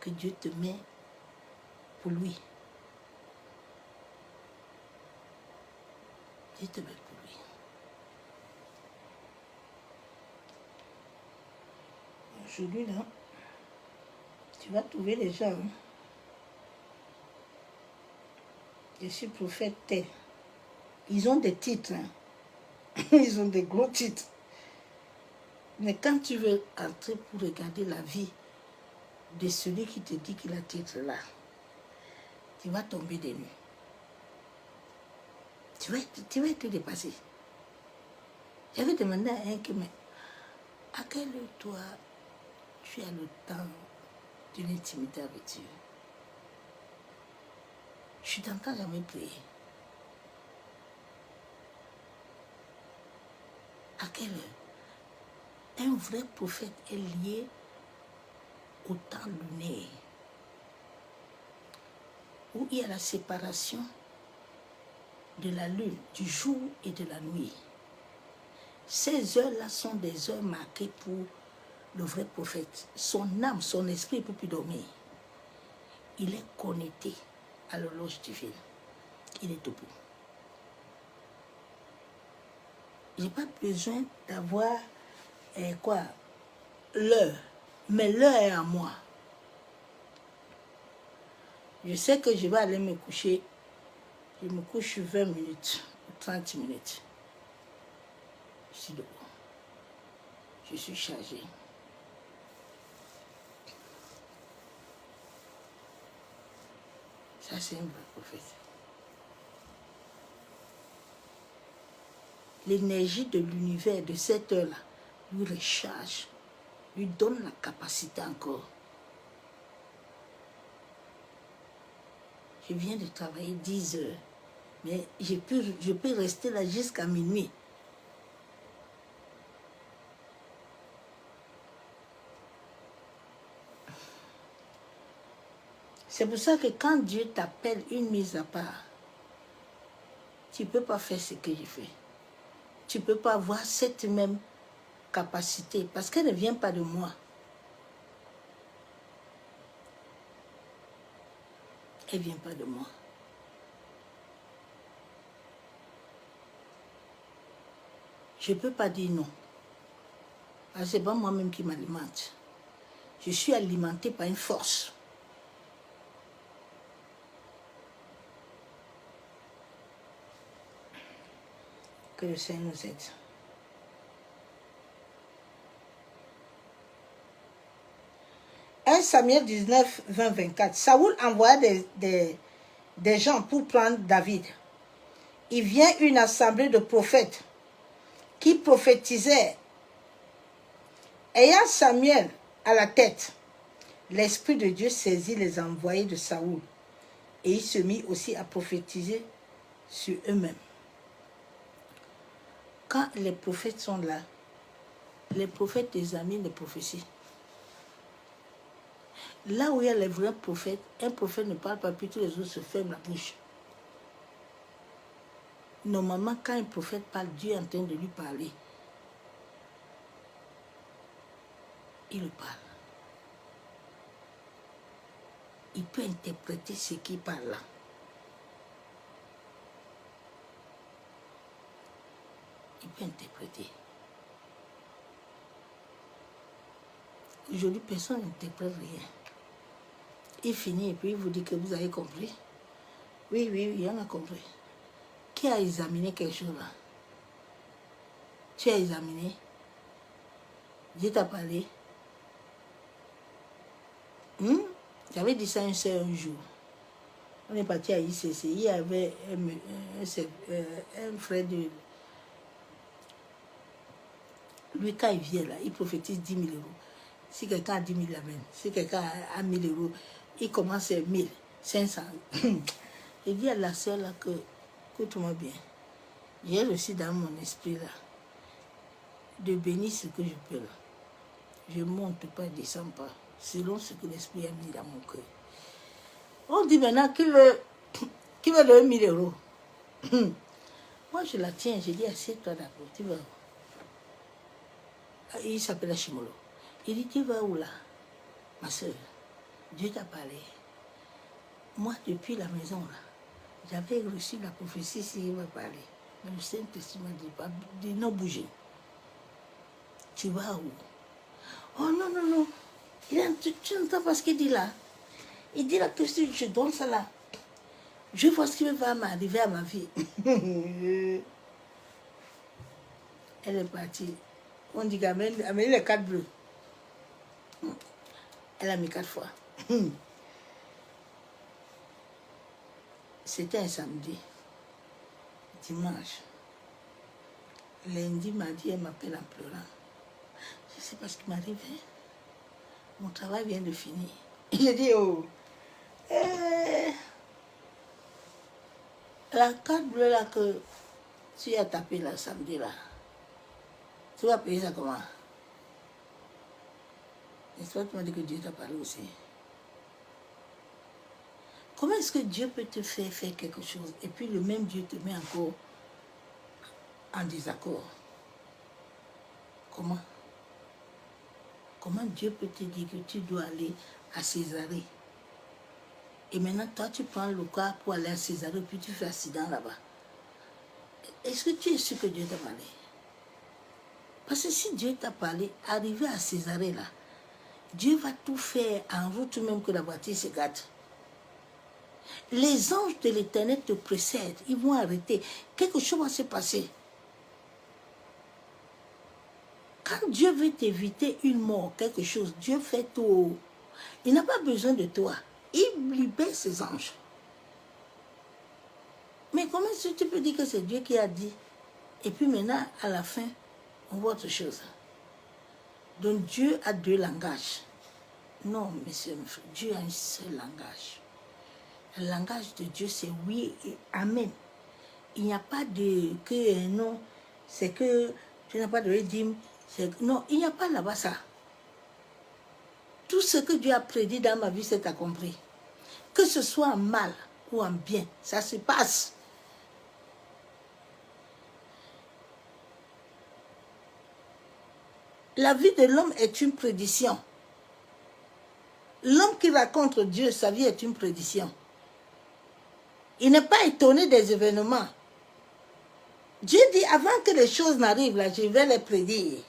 que Dieu te met pour lui. Dieu te met pour lui. Aujourd'hui, là, tu vas trouver les gens. Hein. Je suis prophète tel. Ils ont des titres. Hein. Ils ont des gros titres. Mais quand tu veux entrer pour regarder la vie de celui qui te dit qu'il a titre là, tu vas tomber des nues. Tu vas être dépassé. J'avais demandé à un qui me... À quelle heure toi, tu as le temps d'une intimité avec Dieu? Je t'entends jamais prier. À quelle heure? Un vrai prophète est lié au temps lunaire, où il y a la séparation de la lune, du jour et de la nuit. Ces heures-là sont des heures marquées pour le vrai prophète. Son âme, son esprit ne peut plus dormir. Il est connecté à l'horloge divine. Il est debout. Je n'ai pas besoin d'avoir l'heure, mais l'heure est à moi. Je sais que je vais aller me coucher. Je me couche 20 minutes ou 30 minutes. Je suis debout. Je suis chargé. Ça, c'est un vrai prophète. L'énergie de l'univers de cette heure-là lui recharge, lui donne la capacité encore. Je viens de travailler 10 heures, mais je peux rester là jusqu'à minuit. C'est pour ça que quand Dieu t'appelle une mise à part, tu ne peux pas faire ce que je fais. Tu ne peux pas avoir cette même capacité parce qu'elle ne vient pas de moi. Elle ne vient pas de moi. Je ne peux pas dire non. Parce que ce n'est pas moi-même qui m'alimente. Je suis alimenté par une force. Que le Seigneur nous aide. Samuel 19, 20, 24. Saoul envoya des gens pour prendre David. Il vient une assemblée de prophètes qui prophétisaient. Ayant Samuel à la tête, l'Esprit de Dieu saisit les envoyés de Saoul et il se mit aussi à prophétiser sur eux-mêmes. Quand les prophètes sont là, les prophètes examinent les prophéties. Là où il y a les vrais prophètes, un prophète ne parle pas, puis tous les autres se ferment la bouche. Normalement, quand un prophète parle, Dieu est en train de lui parler. Il parle. Il peut interpréter ce qu'il parle là. Il peut interpréter. Aujourd'hui, personne n'interprète rien. Il finit et puis il vous dit que vous avez compris. Oui, il en a compris. Qui a examiné quelque chose là? Tu as examiné? Dieu t'a parlé? J'avais dit ça à une soeur un jour. On est parti à ICC. Il y avait un frère de... Lui, quand il vient là, il prophétise 10 000 euros. Si quelqu'un a 10 000, il amène. Si quelqu'un a 1 000 euros, il commence à 1 000, 500. Il dit à la soeur là que, écoute-moi bien, j'ai reçu dans mon esprit là, de bénir ce que je peux là. Je ne monte pas, je ne descends pas, selon ce que l'esprit a mis dans mon cœur. On dit maintenant qui veut de 1 000 euros. Moi je la tiens, je dis assieds-toi d'accord, tu vas où? Il s'appelle Chimolo. Il dit tu vas où là, ma soeur? Dieu t'a parlé. Moi, depuis la maison, là, j'avais reçu la prophétie s'il va parler. Mais le Saint-Esprit m'a dit non bouger. Tu vas où? Oh non, non, non. Tu n'entends pas ce qu'il dit là. Il dit là que si je donne ça là, je vois ce qui va m'arriver à ma vie. Elle est partie. On dit qu'elle a mis les 4 bleus. Elle a mis 4 fois. C'était un samedi. Dimanche. Lundi, mardi, elle m'appelle en pleurant. Je ne sais pas ce qui m'arrive. Hein. Mon travail vient de finir. J'ai dit, oh, la carte bleue là que tu as tapé là, samedi là, tu vas payer ça comment? N'est-ce pas, tu m'as dit que Dieu t'a parlé aussi. Comment est-ce que Dieu peut te faire quelque chose et puis le même Dieu te met encore en désaccord? Comment? Comment Dieu peut te dire que tu dois aller à Césarée? Et maintenant, toi, tu prends le car pour aller à Césarée, puis tu fais accident là-bas. Est-ce que tu es sûr que Dieu t'a parlé? Parce que si Dieu t'a parlé, arrivé à Césarée là, Dieu va tout faire en route même que la voiture se gâte. Les anges de l'Éternel te précèdent, ils vont arrêter. Quelque chose va se passer. Quand Dieu veut t'éviter une mort, quelque chose, Dieu fait tout. Il n'a pas besoin de toi. Il libère ses anges. Mais comment est-ce que tu peux dire que c'est Dieu qui a dit? Et puis maintenant, à la fin, on voit autre chose. Donc Dieu a 2 langages. Non, monsieur, Dieu a un seul langage. Le langage de Dieu, c'est oui et amen. Il n'y a pas de que non, c'est que tu n'as pas de rédime. Non, il n'y a pas là-bas ça. Tout ce que Dieu a prédit dans ma vie s'est accompli. Que ce soit en mal ou en bien, ça se passe. La vie de l'homme est une prédiction. L'homme qui raconte Dieu, sa vie est une prédiction. Il n'est pas étonné des événements. Dieu dit, avant que les choses n'arrivent là, je vais les prédire.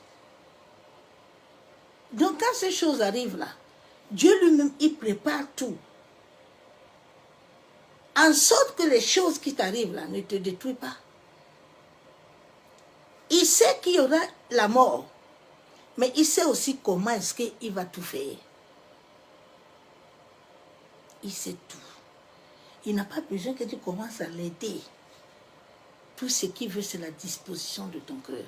Donc quand ces choses arrivent là, Dieu lui-même, il prépare tout. En sorte que les choses qui t'arrivent là ne te détruisent pas. Il sait qu'il y aura la mort, mais il sait aussi comment est-ce qu'il va tout faire. Il sait tout. Il n'a pas besoin que tu commences à l'aider. Tout ce qu'il veut, c'est la disposition de ton cœur.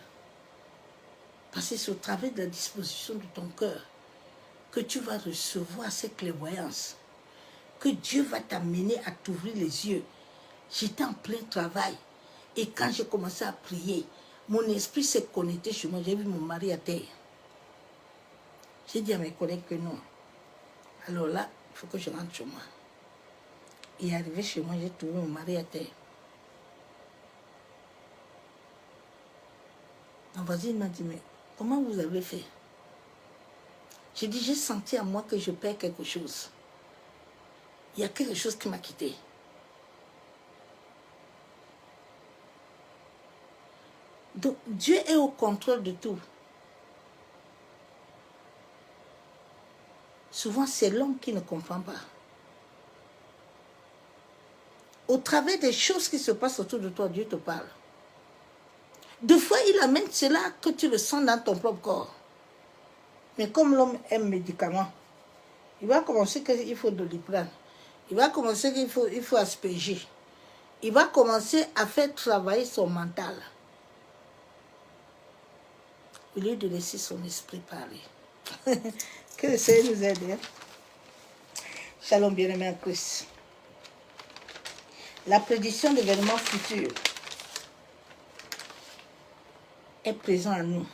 Parce que c'est au travers de la disposition de ton cœur que tu vas recevoir cette clairvoyance. Que Dieu va t'amener à t'ouvrir les yeux. J'étais en plein travail. Et quand j'ai commencé à prier, mon esprit s'est connecté chez moi. J'ai vu mon mari à terre. J'ai dit à mes collègues que non. Alors là, il faut que je rentre chez moi. Et arrivé chez moi, j'ai trouvé mon mari à terre. Ma voisine m'a dit, mais comment vous avez fait? J'ai dit, j'ai senti à moi que je perds quelque chose. Il y a quelque chose qui m'a quitté. Donc, Dieu est au contrôle de tout. Souvent, c'est l'homme qui ne comprend pas. Au travers des choses qui se passent autour de toi, Dieu te parle. Deux fois, il amène cela que tu le sens dans ton propre corps. Mais comme l'homme aime médicament, il va commencer qu'il faut Doliprane. Il va commencer qu'il faut asperger. Il va commencer à faire travailler son mental. Au lieu de laisser son esprit parler. Que le Seigneur nous aide. Hein? Shalom, bien-aimé en Christ. La prédiction d'événements futurs est présente en nous.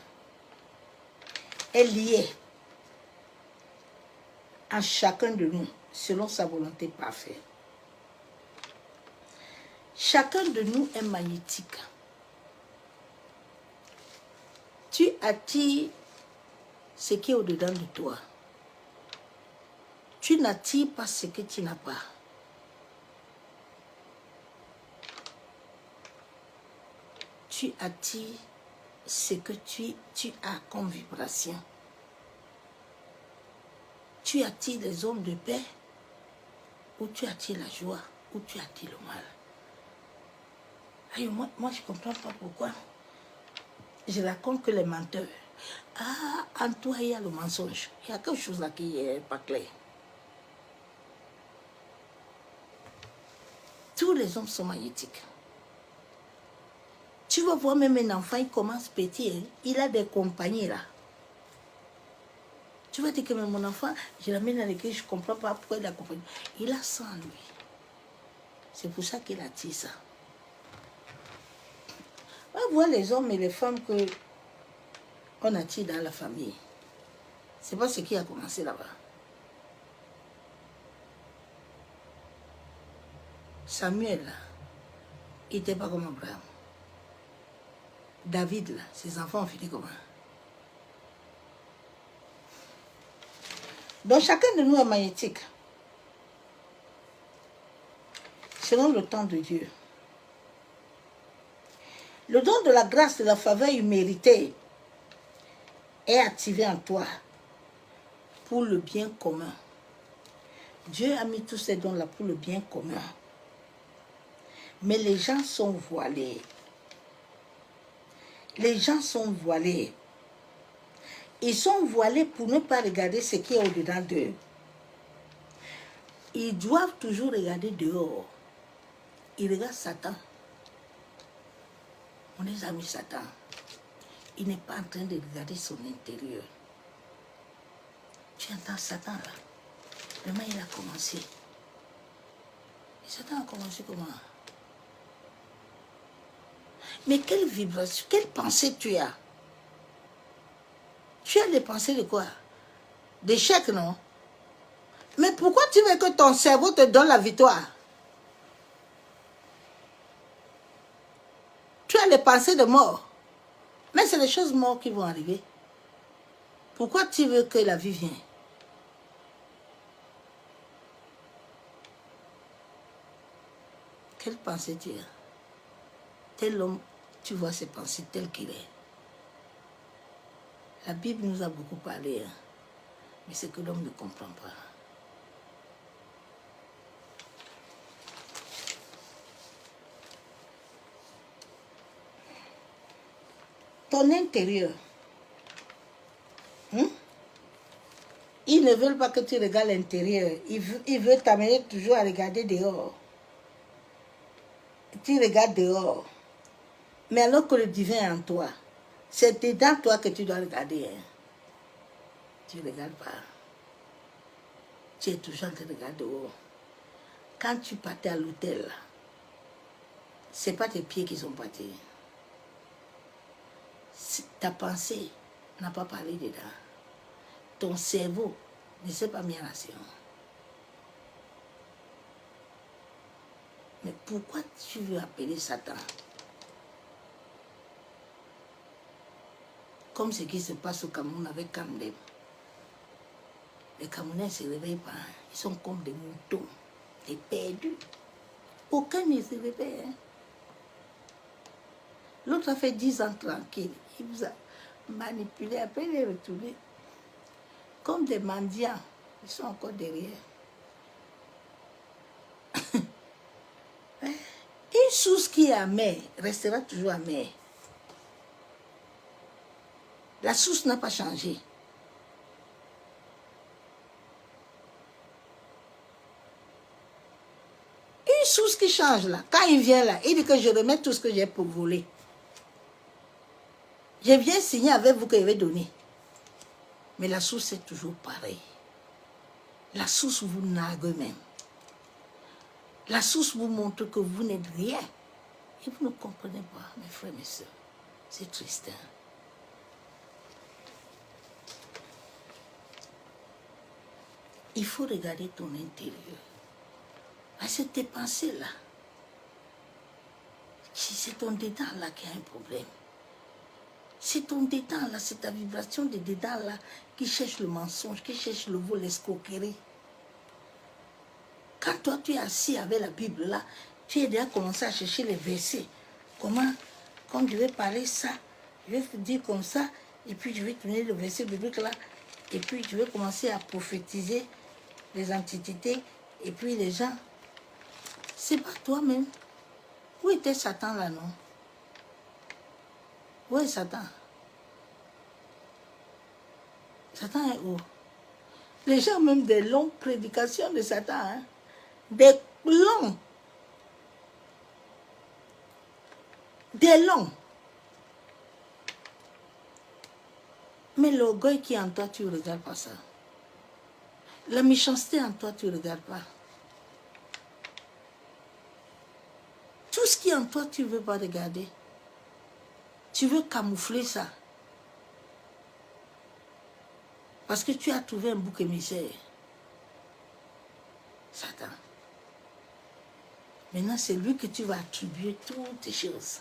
Est liée à chacun de nous selon sa volonté parfaite. Chacun de nous est magnétique. Tu attires ce qui est au-dedans de toi. Tu n'attires pas ce que tu n'as pas. Tu attires ce que tu as comme vibration. Tu attires les hommes de paix, ou tu attires la joie, ou tu attires le mal. Aïe, moi, je ne comprends pas pourquoi. Je raconte que les menteurs. Ah, en toi, il y a le mensonge. Il y a quelque chose là qui n'est pas clair. Tous les hommes sont magnétiques. Tu vas voir même un enfant, il commence petit, hein, il a des compagnies là. Tu vas dire que mon enfant, je l'amène à l'église, je ne comprends pas pourquoi il a compagnie. Il a ça en lui. C'est pour ça qu'il attire ça. On va voir les hommes et les femmes qu'on attire dans la famille. C'est pas ce qui a commencé là-bas. Samuel, là, il n'était pas comme Abraham. David, là, ses enfants ont fini comment? Donc chacun de nous est magnétique. Selon le temps de Dieu. Le don de la grâce de la faveur imméritée est activé en toi pour le bien commun. Dieu a mis tous ces dons-là pour le bien commun. Mais les gens sont voilés. Les gens sont voilés. Ils sont voilés pour ne pas regarder ce qui est au-dedans d'eux. Ils doivent toujours regarder dehors. Ils regardent Satan. On les a mis Satan. Il n'est pas en train de regarder son intérieur. Tu entends Satan là? Vraiment, il a commencé. Et Satan a commencé comment? Mais quelle vibration, quelle pensée tu as? Tu as des pensées de quoi? D'échec, non? Mais pourquoi tu veux que ton cerveau te donne la victoire? Tu as les pensées de mort. Mais c'est les choses mortes qui vont arriver. Pourquoi tu veux que la vie vienne? Quelle pensée tu as? Tel homme, tu vois ses pensées tel qu'il est. La Bible nous a beaucoup parlé, hein, mais c'est que l'homme ne comprend pas. Ton intérieur, ils ne veulent pas que tu regardes l'intérieur. Ils veulent t'amener toujours à regarder dehors. Tu regardes dehors. Mais alors que le divin est en toi, c'est dedans toi que tu dois regarder. Hein. Tu ne regardes pas. Tu es toujours en train de regarder dehors. Quand tu partais à l'hôtel, ce n'est pas tes pieds qui sont partis. Ta pensée n'a pas parlé dedans. Ton cerveau ne s'est pas mis en action. Mais pourquoi tu veux appeler Satan? Comme ce qui se passe au Cameroun avec Kamdem. Les Camerounais ne se réveillent pas. Ils sont comme des moutons, des perdus. Aucun ne se réveille. Hein. L'autre a fait 10 ans tranquille. Il vous a manipulé, après il est retourné. Comme des mendiants. Ils sont encore derrière. Une source qui est amère restera toujours amère. La source n'a pas changé. Une source qui change là, quand il vient là, il dit que je remets tout ce que j'ai pour voler. Je viens signer avec vous que je vais donner. Mais la source est toujours pareille. La source vous nargue même. La source vous montre que vous n'êtes rien. Et vous ne comprenez pas, mes frères, mes soeurs. C'est triste. Hein? Il faut regarder ton intérieur. Parce que tes pensées là, c'est ton dedans là qui a un problème. C'est ton dedans là, c'est ta vibration de dedans là qui cherche le mensonge, qui cherche le vol, l'escroquerie. Quand toi, tu es assis avec la Bible là, tu as déjà commencé à chercher les versets. Comment, comme je vais parler ça, je vais te dire comme ça, et puis je vais tourner le verset biblique là, et puis je vais commencer à prophétiser les antiquités, et puis les gens. C'est pas toi-même. Où était Satan là, non? Où est Satan? Satan est où? Les gens ont même des longues prédications de Satan. Hein? Des longs. Des longs. Mais l'orgueil qui est en toi, tu ne regardes pas ça. La méchanceté en toi, tu ne regardes pas. Tout ce qui est en toi, tu ne veux pas regarder. Tu veux camoufler ça. Parce que tu as trouvé un bouc émissaire. Satan. Maintenant, c'est lui que tu vas attribuer toutes tes choses.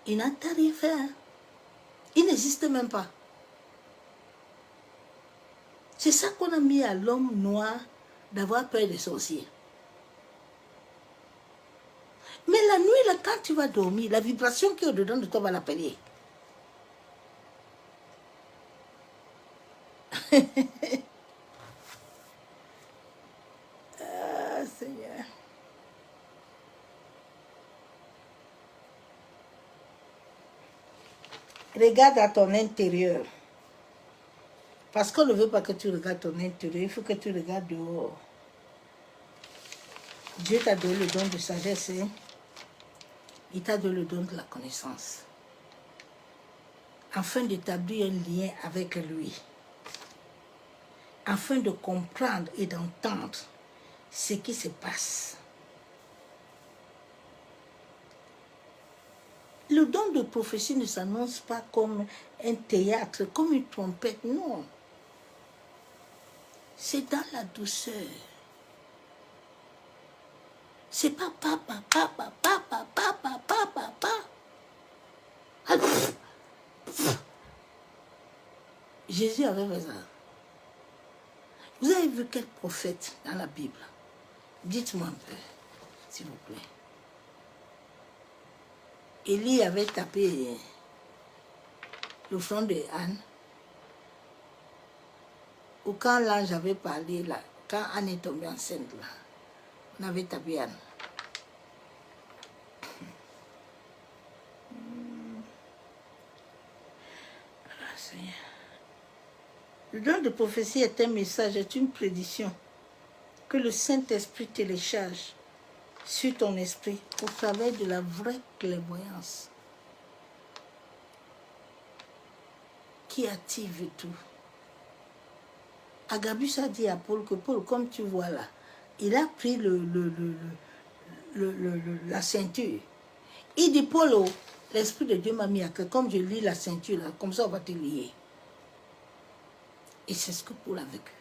Il n'a rien fait. Hein? Il n'existe même pas. C'est ça qu'on a mis à l'homme noir d'avoir peur des sorciers. Mais la nuit, là, quand tu vas dormir, la vibration qui est au-dedans de toi va l'appeler. Ah, Seigneur. Regarde à ton intérieur. Parce qu'on ne veut pas que tu regardes ton intérieur, il faut que tu regardes dehors. Dieu t'a donné le don de sagesse, hein? Il t'a donné le don de la connaissance. Afin d'établir un lien avec lui. Afin de comprendre et d'entendre ce qui se passe. Le don de prophétie ne s'annonce pas comme un théâtre, comme une trompette, non. C'est dans la douceur. C'est pas papa, papa, papa, papa, papa, papa. Jésus avait fait ça. Vous avez vu quel prophète dans la Bible? Dites-moi un peu, s'il vous plaît. Élie avait tapé le front de Anne. Ou quand l'ange avait parlé, là, quand Anne est tombée enceinte, là, on avait tapé Anne. Ah, Seigneur. Le don de prophétie est un message, est une prédiction que le Saint-Esprit télécharge sur ton esprit au travers de la vraie clairvoyance qui active tout. Agabus a dit à Paul que Paul, comme tu vois là, il a pris la ceinture. Il dit, Paul, oh, l'Esprit de Dieu m'a mis à cœur, comme je lis la ceinture, là, comme ça on va te lier. Et c'est ce que Paul a vécu.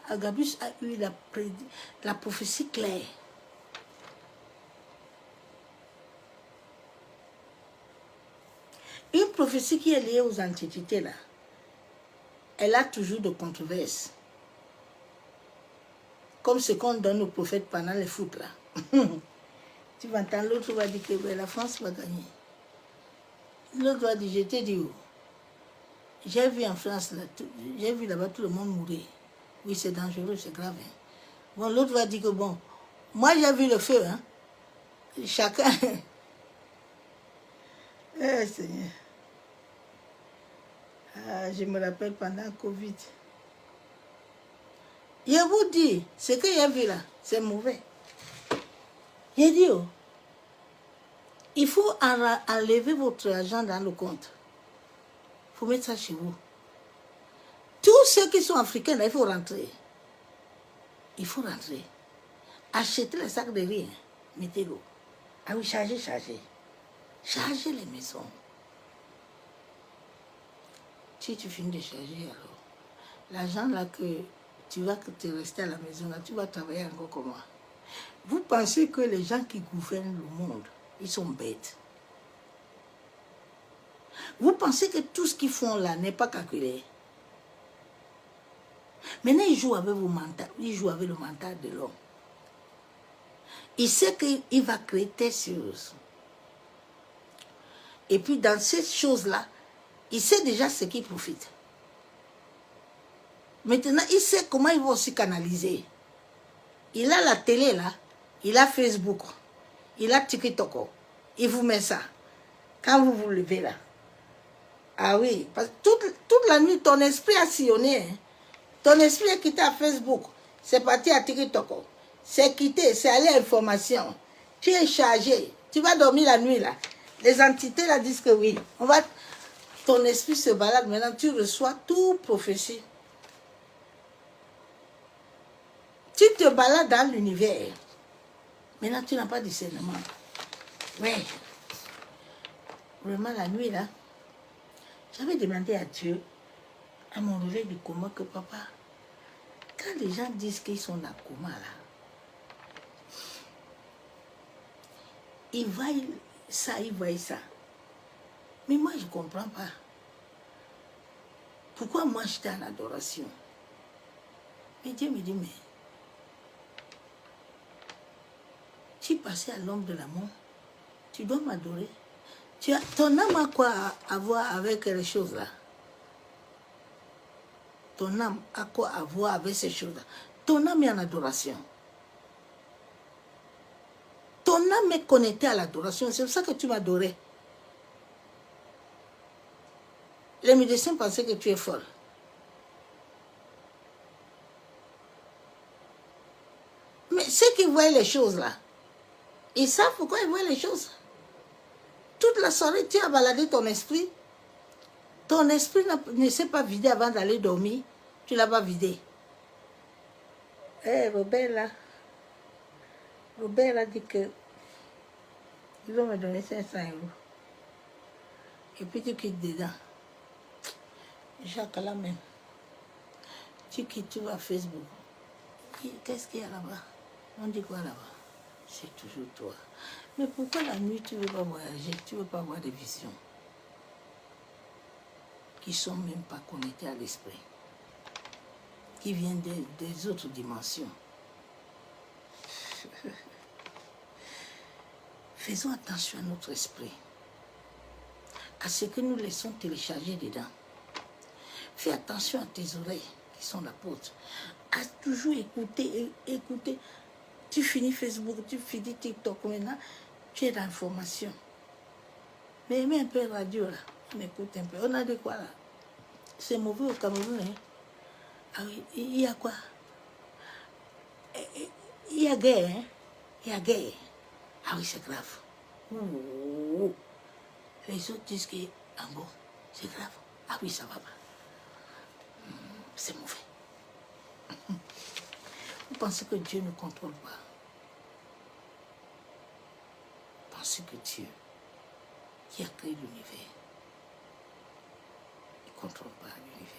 Agabus a eu la prophétie claire. Une prophétie qui est liée aux antiquités, là, elle a toujours de controverses. Comme ce qu'on donne aux prophètes pendant les foot, là. Tu vas entendre, l'autre va dire que la France va gagner. L'autre va dire, je t'ai dit où? J'ai vu en France, j'ai vu là-bas tout le monde mourir. Oui, c'est dangereux, c'est grave. Hein. Bon, l'autre va dire que bon, moi j'ai vu le feu, hein. Chacun. Eh, Seigneur. Ah, je me rappelle pendant le Covid. Je vous dis, ce que j'ai vu là, c'est mauvais. J'ai dit, oh, il faut enlever votre argent dans le compte. Il faut mettre ça chez vous. Tous ceux qui sont africains, là, il faut rentrer. Il faut rentrer. Achetez les sacs de riz, mettez-le. Ah oui, chargez. Chargez les maisons. Si tu finis de charger, alors, l'argent là que tu vas te rester à la maison, là, tu vas travailler encore comment? Vous pensez que les gens qui gouvernent le monde, ils sont bêtes? Vous pensez que tout ce qu'ils font là n'est pas calculé? Maintenant, il joue avec vos mental, il joue avec le mental de l'homme. Il sait qu'il va créer telle chose. Et puis, dans cette chose-là, il sait déjà ce qui profite. Maintenant, il sait comment il va aussi canaliser. Il a la télé là, il a Facebook, il a TikTok. Il vous met ça. Quand vous vous levez là. Ah oui, parce que toute la nuit, ton esprit a sillonné. Hein. Ton esprit est quitté à Facebook. C'est parti à TikTok. C'est quitté, c'est allé à l'information. Tu es chargé. Tu vas dormir la nuit là. Les entités là disent que oui. Ton esprit se balade maintenant. Tu reçois toute prophétie. Tu te balades dans l'univers. Maintenant, tu n'as pas de discernement. Oui. Vraiment, la nuit, là, j'avais demandé à Dieu, à mon réveil du coma, que papa, quand les gens disent qu'ils sont dans le coma, là, ils voient ça, ils voient ça. Mais moi, je ne comprends pas. Pourquoi moi, j'étais en adoration? Mais Dieu me dit, mais tu es passé à l'ombre de la mort, tu dois m'adorer. Ton âme a quoi à voir avec les choses là? Ton âme a quoi à voir avec ces choses-là? Ton âme est en adoration. Ton âme est connectée à l'adoration. C'est pour ça que tu m'adorais. Les médecins pensaient que tu es folle. Mais ceux qui voient les choses là, ils savent pourquoi ils voient les choses. Toute la soirée, tu as baladé ton esprit. Ton esprit ne s'est pas vidé avant d'aller dormir. Tu ne l'as pas vidé. Robert a dit que ils vont me donner 500 €. Et puis tu quittes dedans. Jacques là même. Tu quittes, tu vas à Facebook. Qu'est-ce qu'il y a là-bas? On dit quoi là-bas? C'est toujours toi. Mais pourquoi la nuit tu ne veux pas voyager? Tu ne veux pas avoir des visions qui ne sont même pas connectées à l'esprit, qui viennent des autres dimensions. Faisons attention à notre esprit, à ce que nous laissons télécharger dedans. Fais attention à tes oreilles, qui sont la porte. À toujours écouter. Tu finis Facebook, tu finis TikTok, maintenant, tu es dans l'information. Mais mets un peu de radio là, on écoute un peu. On a de quoi là? C'est mauvais au Cameroun. Hein? Ah oui, il y a quoi? Il y a guerre, hein? Il y a guerre. Ah oui, c'est grave. Ouh. Les autres disent que, ah bon, c'est grave. Ah oui, ça va pas. C'est mauvais. Vous pensez que Dieu ne contrôle pas? Pensez que Dieu, qui a créé l'univers, il ne contrôle pas l'univers.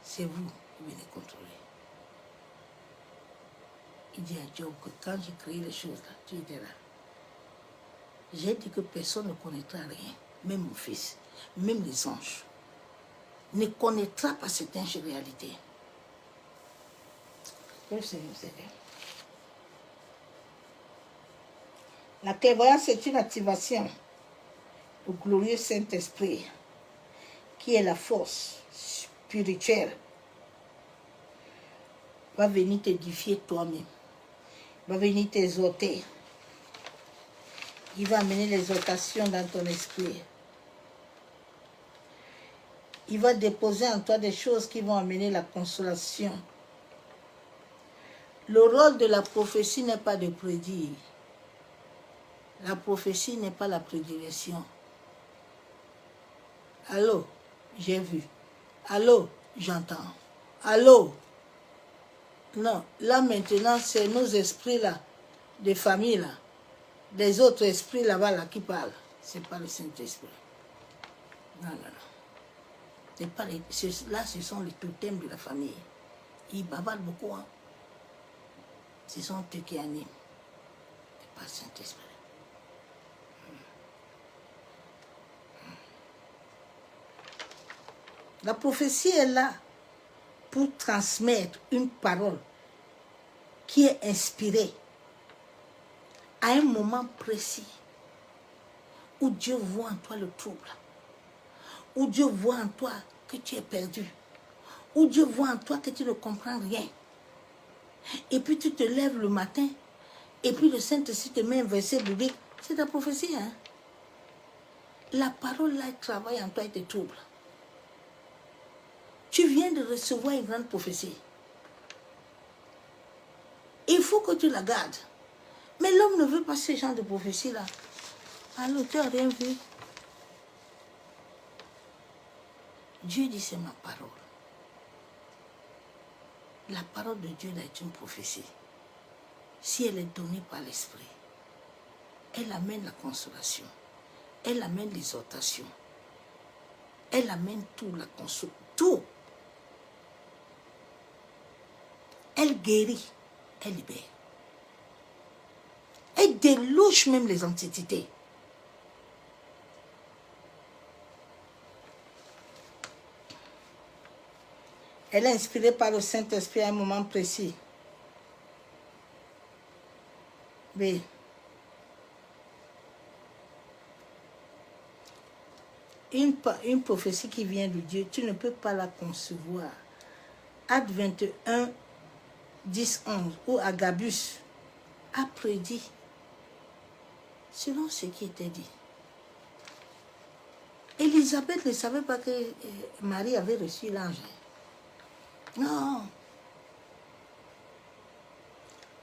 C'est vous qui venez contrôler. Il dit à Job que quand j'ai créé les choses là, tu étais là. J'ai dit que personne ne connaîtra rien, même mon fils, même les anges, ne connaîtra pas cette réalité. Que le Seigneur s'aide. La clairvoyance est une activation du glorieux Saint-Esprit, qui est la force spirituelle, va venir t'édifier toi-même, va venir t'exhorter. Il va amener l'exhortation dans ton esprit. Il va déposer en toi des choses qui vont amener la consolation. Le rôle de la prophétie n'est pas de prédire. La prophétie n'est pas la prédilection. Allô, j'ai vu. Allô, j'entends. Allô. Non, là maintenant, c'est nos esprits là, des familles là, des autres esprits là-bas là, qui parlent. Ce n'est pas le Saint-Esprit. Non, non, non. Pas là, ce sont les totems de la famille. Ils bavardent beaucoup. Hein. Ce sont eux qui animent. Ce n'est pas le Saint-Esprit. La prophétie est là pour transmettre une parole qui est inspirée à un moment précis où Dieu voit en toi le trouble, où Dieu voit en toi que tu es perdu, où Dieu voit en toi que tu ne comprends rien. Et puis tu te lèves le matin, et puis le Saint-Esprit te met un verset biblique. C'est ta prophétie, hein? La parole là travaille en toi et te trouble. Tu viens de recevoir une grande prophétie. Il faut que tu la gardes. Mais l'homme ne veut pas ce genre de prophétie-là. Alors, tu n'as rien vu. Dieu dit, c'est ma parole. La parole de Dieu là est une prophétie. Si elle est donnée par l'Esprit, elle amène la consolation. Elle amène l'exhortation. Elle amène tout, la consolation. Tout. Elle guérit. Elle libère. Elle déloge même les antiquités. Elle est inspirée par le Saint-Esprit à un moment précis. B. Une prophétie qui vient de Dieu, tu ne peux pas la concevoir. Acte 21, 10, 11, où Agabus a prédit selon ce qui était dit. Élisabeth ne savait pas que Marie avait reçu l'ange. Non.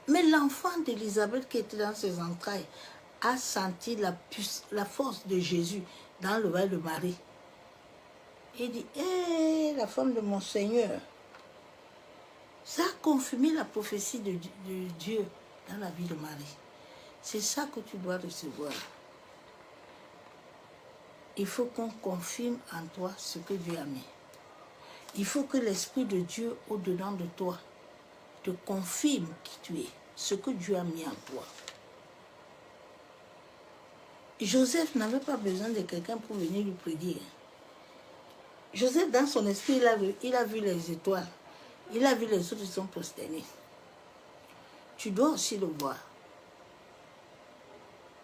Mais l'enfant d'Élisabeth qui était dans ses entrailles a senti la force de Jésus dans le ventre de Marie. Il dit, hé, la femme de mon Seigneur. Ça a confirmé la prophétie de Dieu dans la vie de Marie. C'est ça que tu dois recevoir. Il faut qu'on confirme en toi ce que Dieu a mis. Il faut que l'Esprit de Dieu au-dedans de toi te confirme qui tu es, ce que Dieu a mis en toi. Joseph n'avait pas besoin de quelqu'un pour venir lui prédire. Joseph, dans son esprit, il a vu les étoiles. Il a vu les autres qui sont prosternés. Tu dois aussi le voir.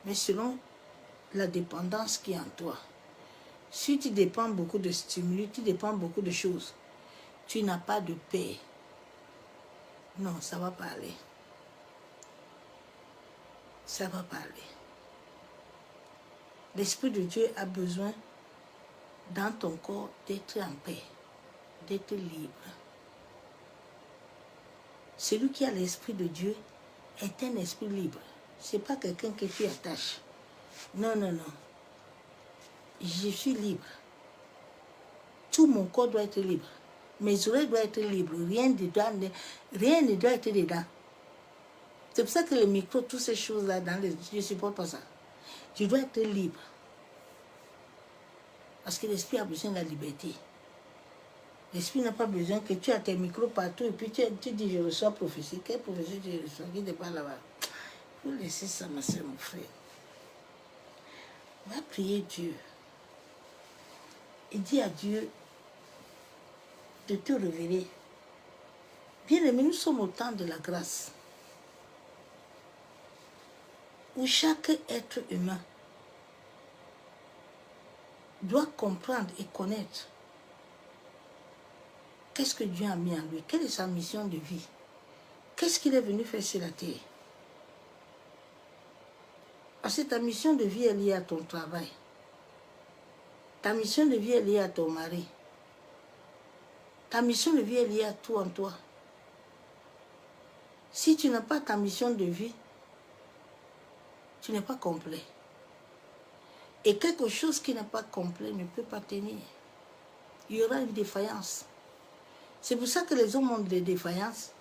Mais selon la dépendance qui est en toi. Si tu dépends beaucoup de stimuli, tu dépends beaucoup de choses, tu n'as pas de paix. Non, ça ne va pas aller. Ça ne va pas aller. L'Esprit de Dieu a besoin dans ton corps d'être en paix, d'être libre. Celui qui a l'Esprit de Dieu est un esprit libre. Ce n'est pas quelqu'un que tu attaches. Non, non, non. Je suis libre. Tout mon corps doit être libre. Mes oreilles doivent être libres. Rien ne doit être dedans. C'est pour ça que le micro, toutes ces choses-là, je ne supporte pas ça. Tu dois être libre. Parce que l'esprit a besoin de la liberté. L'esprit n'a pas besoin que tu aies tes micros partout et puis tu dis je reçois prophétie. Quelle prophétie tu reçois? Qui n'est pas là-bas? Il faut laisser ça, ma soeur, mon frère. Va prier Dieu. Et dis à Dieu de te révéler. Bien-aimés, nous sommes au temps de la grâce. Où chaque être humain doit comprendre et connaître qu'est-ce que Dieu a mis en lui, quelle est sa mission de vie, qu'est-ce qu'il est venu faire sur la terre. Parce que ta mission de vie est liée à ton travail. Ta mission de vie est liée à ton mari. Ta mission de vie est liée à tout en toi. Si tu n'as pas ta mission de vie, tu n'es pas complet. Et quelque chose qui n'est pas complet ne peut pas tenir. Il y aura une défaillance. C'est pour ça que les hommes ont des défaillances.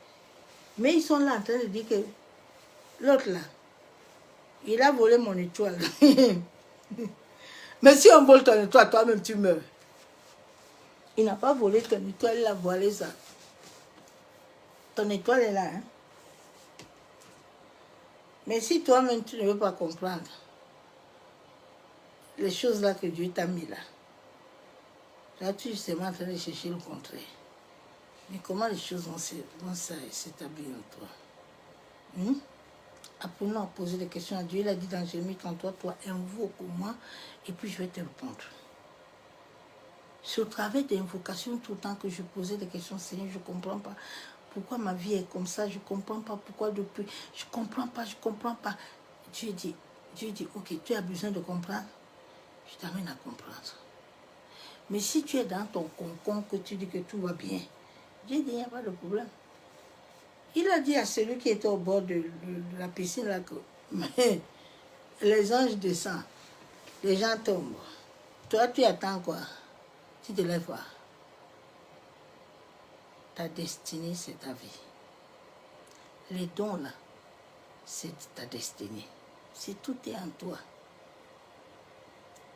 Mais ils sont là en train de dire que l'autre là, il a volé mon étoile. Mais si on vole ton étoile, toi-même tu meurs. Il n'a pas volé ton étoile, il a volé ça. Ton étoile est là. Hein? Mais si toi-même tu ne veux pas comprendre les choses là que Dieu t'a mis là, tu es justement en train de chercher le contraire. Mais comment les choses vont s'établir en toi? Apprenons à poser des questions à Dieu. Il a dit dans Jérémie 33, toi invoque-moi et puis je vais te répondre. C'est au travers des invocations tout le temps que je posais des questions. Seigneur, je ne comprends pas pourquoi ma vie est comme ça. Je ne comprends pas pourquoi depuis. Je ne comprends pas, je ne comprends pas. Dieu dit, ok, tu as besoin de comprendre. Je t'amène à comprendre. Mais si tu es dans ton concon, que tu dis que tout va bien, Dieu dit, il n'y a pas de problème. Il a dit à celui qui était au bord de la piscine, là, que les anges descendent, les gens tombent. Toi, tu attends quoi? Tu te lèves pas. Ta destinée, c'est ta vie. Les dons, là, c'est ta destinée. C'est tout est en toi.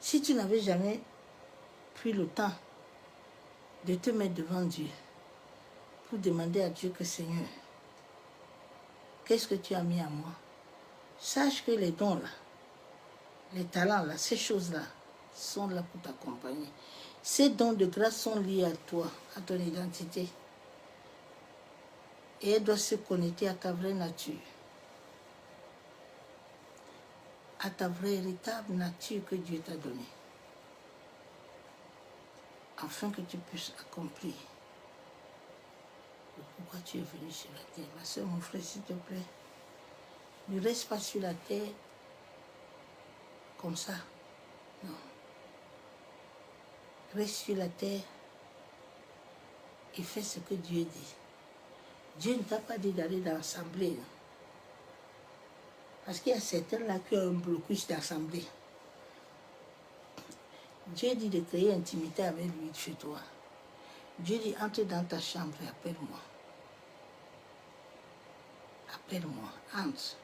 Si tu n'avais jamais pris le temps de te mettre devant Dieu pour demander à Dieu que Seigneur, qu'est-ce que tu as mis à moi? Sache que les dons là, les talents là, ces choses-là sont là pour t'accompagner. Ces dons de grâce sont liés à toi, à ton identité. Et elles doivent se connecter à ta vraie nature. À ta véritable nature que Dieu t'a donnée. Afin que tu puisses accomplir pourquoi tu es venu sur la terre. Ma soeur, mon frère, s'il te plaît, ne reste pas sur la terre comme ça. Non. Reste sur la terre et fais ce que Dieu dit. Dieu ne t'a pas dit d'aller dans l'assemblée. Parce qu'il y a certains là qui ont un blocus d'assemblée. Dieu dit de créer intimité avec lui chez toi. Dieu dit, entre dans ta chambre et appelle-moi. Appelle-moi, entre.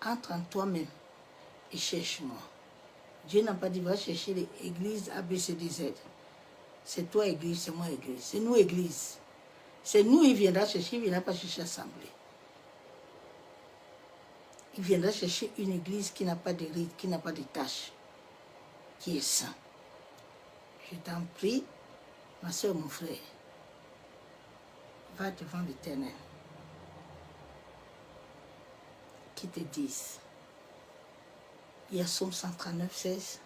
Entre en toi-même et cherche-moi. Dieu n'a pas dit, va chercher l'église ABCDZ. C'est toi église, c'est moi église. C'est nous église. C'est nous, il viendra chercher, il ne viendra pas chercher l'assemblée. Il viendra chercher une église qui n'a pas de rites, qui n'a pas de tâches, qui est saint. Je t'en prie, ma soeur, mon frère, va devant l'Éternel. Qui te dise. Il y a Psaume 139, 16,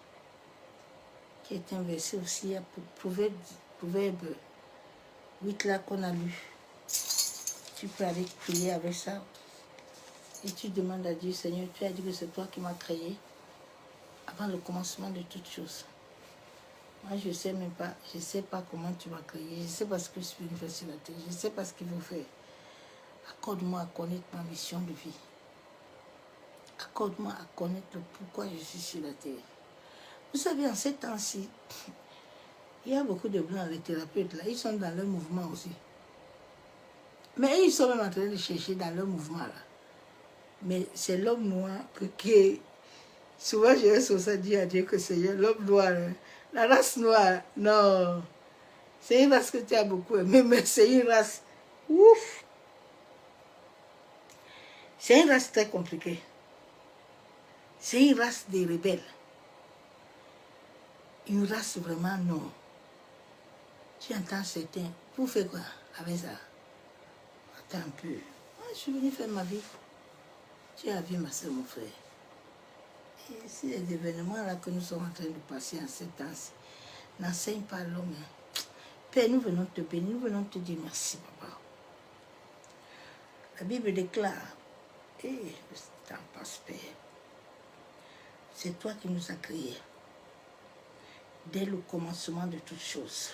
qui est un verset aussi, il y a Proverbe 8 là qu'on a lu. Tu peux aller prier avec ça. Et tu demandes à Dieu, Seigneur, tu as dit que c'est toi qui m'as créé avant le commencement de toutes choses. Moi, je ne sais même pas, je ne sais pas comment tu m'as créé, je ne sais pas ce que je suis venu faire sur la terre, je ne sais pas ce qu'il faut faire. Accorde-moi à connaître ma mission de vie. Accorde-moi à connaître le pourquoi je suis sur la terre. Vous savez, en ces temps-ci, il y a beaucoup de blancs, les thérapeutes, là, ils sont dans leur mouvement aussi. Mais ils sont même en train de chercher dans leur mouvement, là. Mais c'est l'homme noir qui est... Souvent, je vais sur ça dire à Dieu que Seigneur, l'homme noir, la race noire, non. C'est une race que tu as beaucoup aimé, mais c'est une race... Ouf! C'est une race très compliquée. C'est une race des rebelles. Une race vraiment non. Tu entends certains, pour faire quoi avec ça? Attends un peu. Moi, je suis venu faire ma vie. Tu as vu ma soeur, mon frère. Et c'est les événements là que nous sommes en train de passer en ces temps-ci. N'enseigne pas l'homme. Père, nous venons te bénir, nous venons te dire merci, papa. La Bible déclare, et le temps passe, Père. C'est toi qui nous as créés dès le commencement de toutes choses.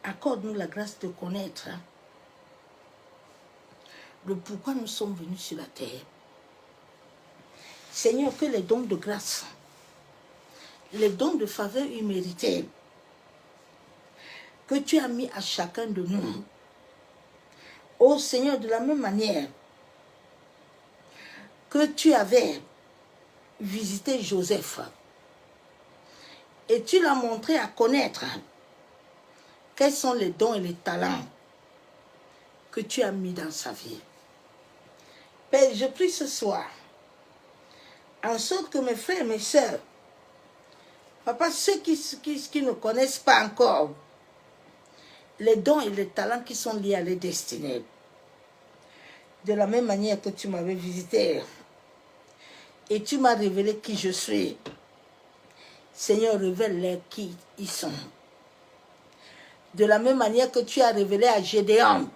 Accorde-nous la grâce de connaître le pourquoi nous sommes venus sur la terre. Seigneur, que les dons de grâce, les dons de faveur immérités que tu as mis à chacun de nous, ô Seigneur, de la même manière que tu avais visité Joseph et tu l'as montré à connaître quels sont les dons et les talents que tu as mis dans sa vie. Père, je prie ce soir, en sorte que mes frères et mes sœurs, papa, ceux qui ne connaissent pas encore, les dons et les talents qui sont liés à les destinées. De la même manière que tu m'avais visité et tu m'as révélé qui je suis, Seigneur, révèle-les qui ils sont. De la même manière que tu as révélé à Gédéon,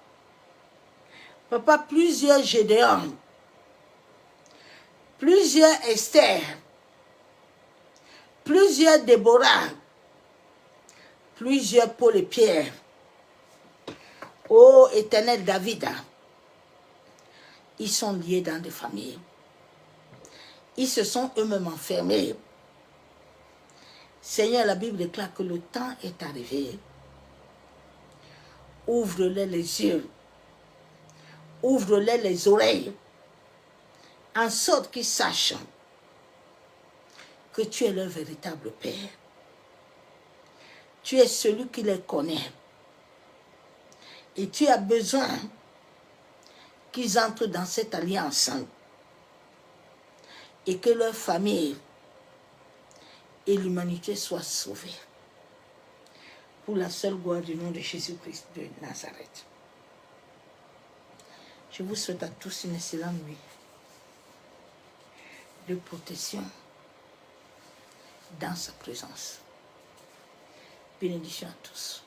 Papa, plusieurs Gédéon, plusieurs Esther, plusieurs Déborah, plusieurs Paul et Pierre. Ô éternel David, ils sont liés dans des familles. Ils se sont eux-mêmes enfermés. Seigneur, la Bible déclare que le temps est arrivé. Ouvre-les les yeux. Ouvre-les les oreilles. En sorte qu'ils sachent que tu es leur véritable Père. Tu es celui qui les connaît. Et tu as besoin qu'ils entrent dans cette alliance et que leur famille et l'humanité soient sauvées. Pour la seule gloire du nom de Jésus-Christ de Nazareth. Je vous souhaite à tous une excellente nuit de protection dans sa présence. Bénédiction à tous.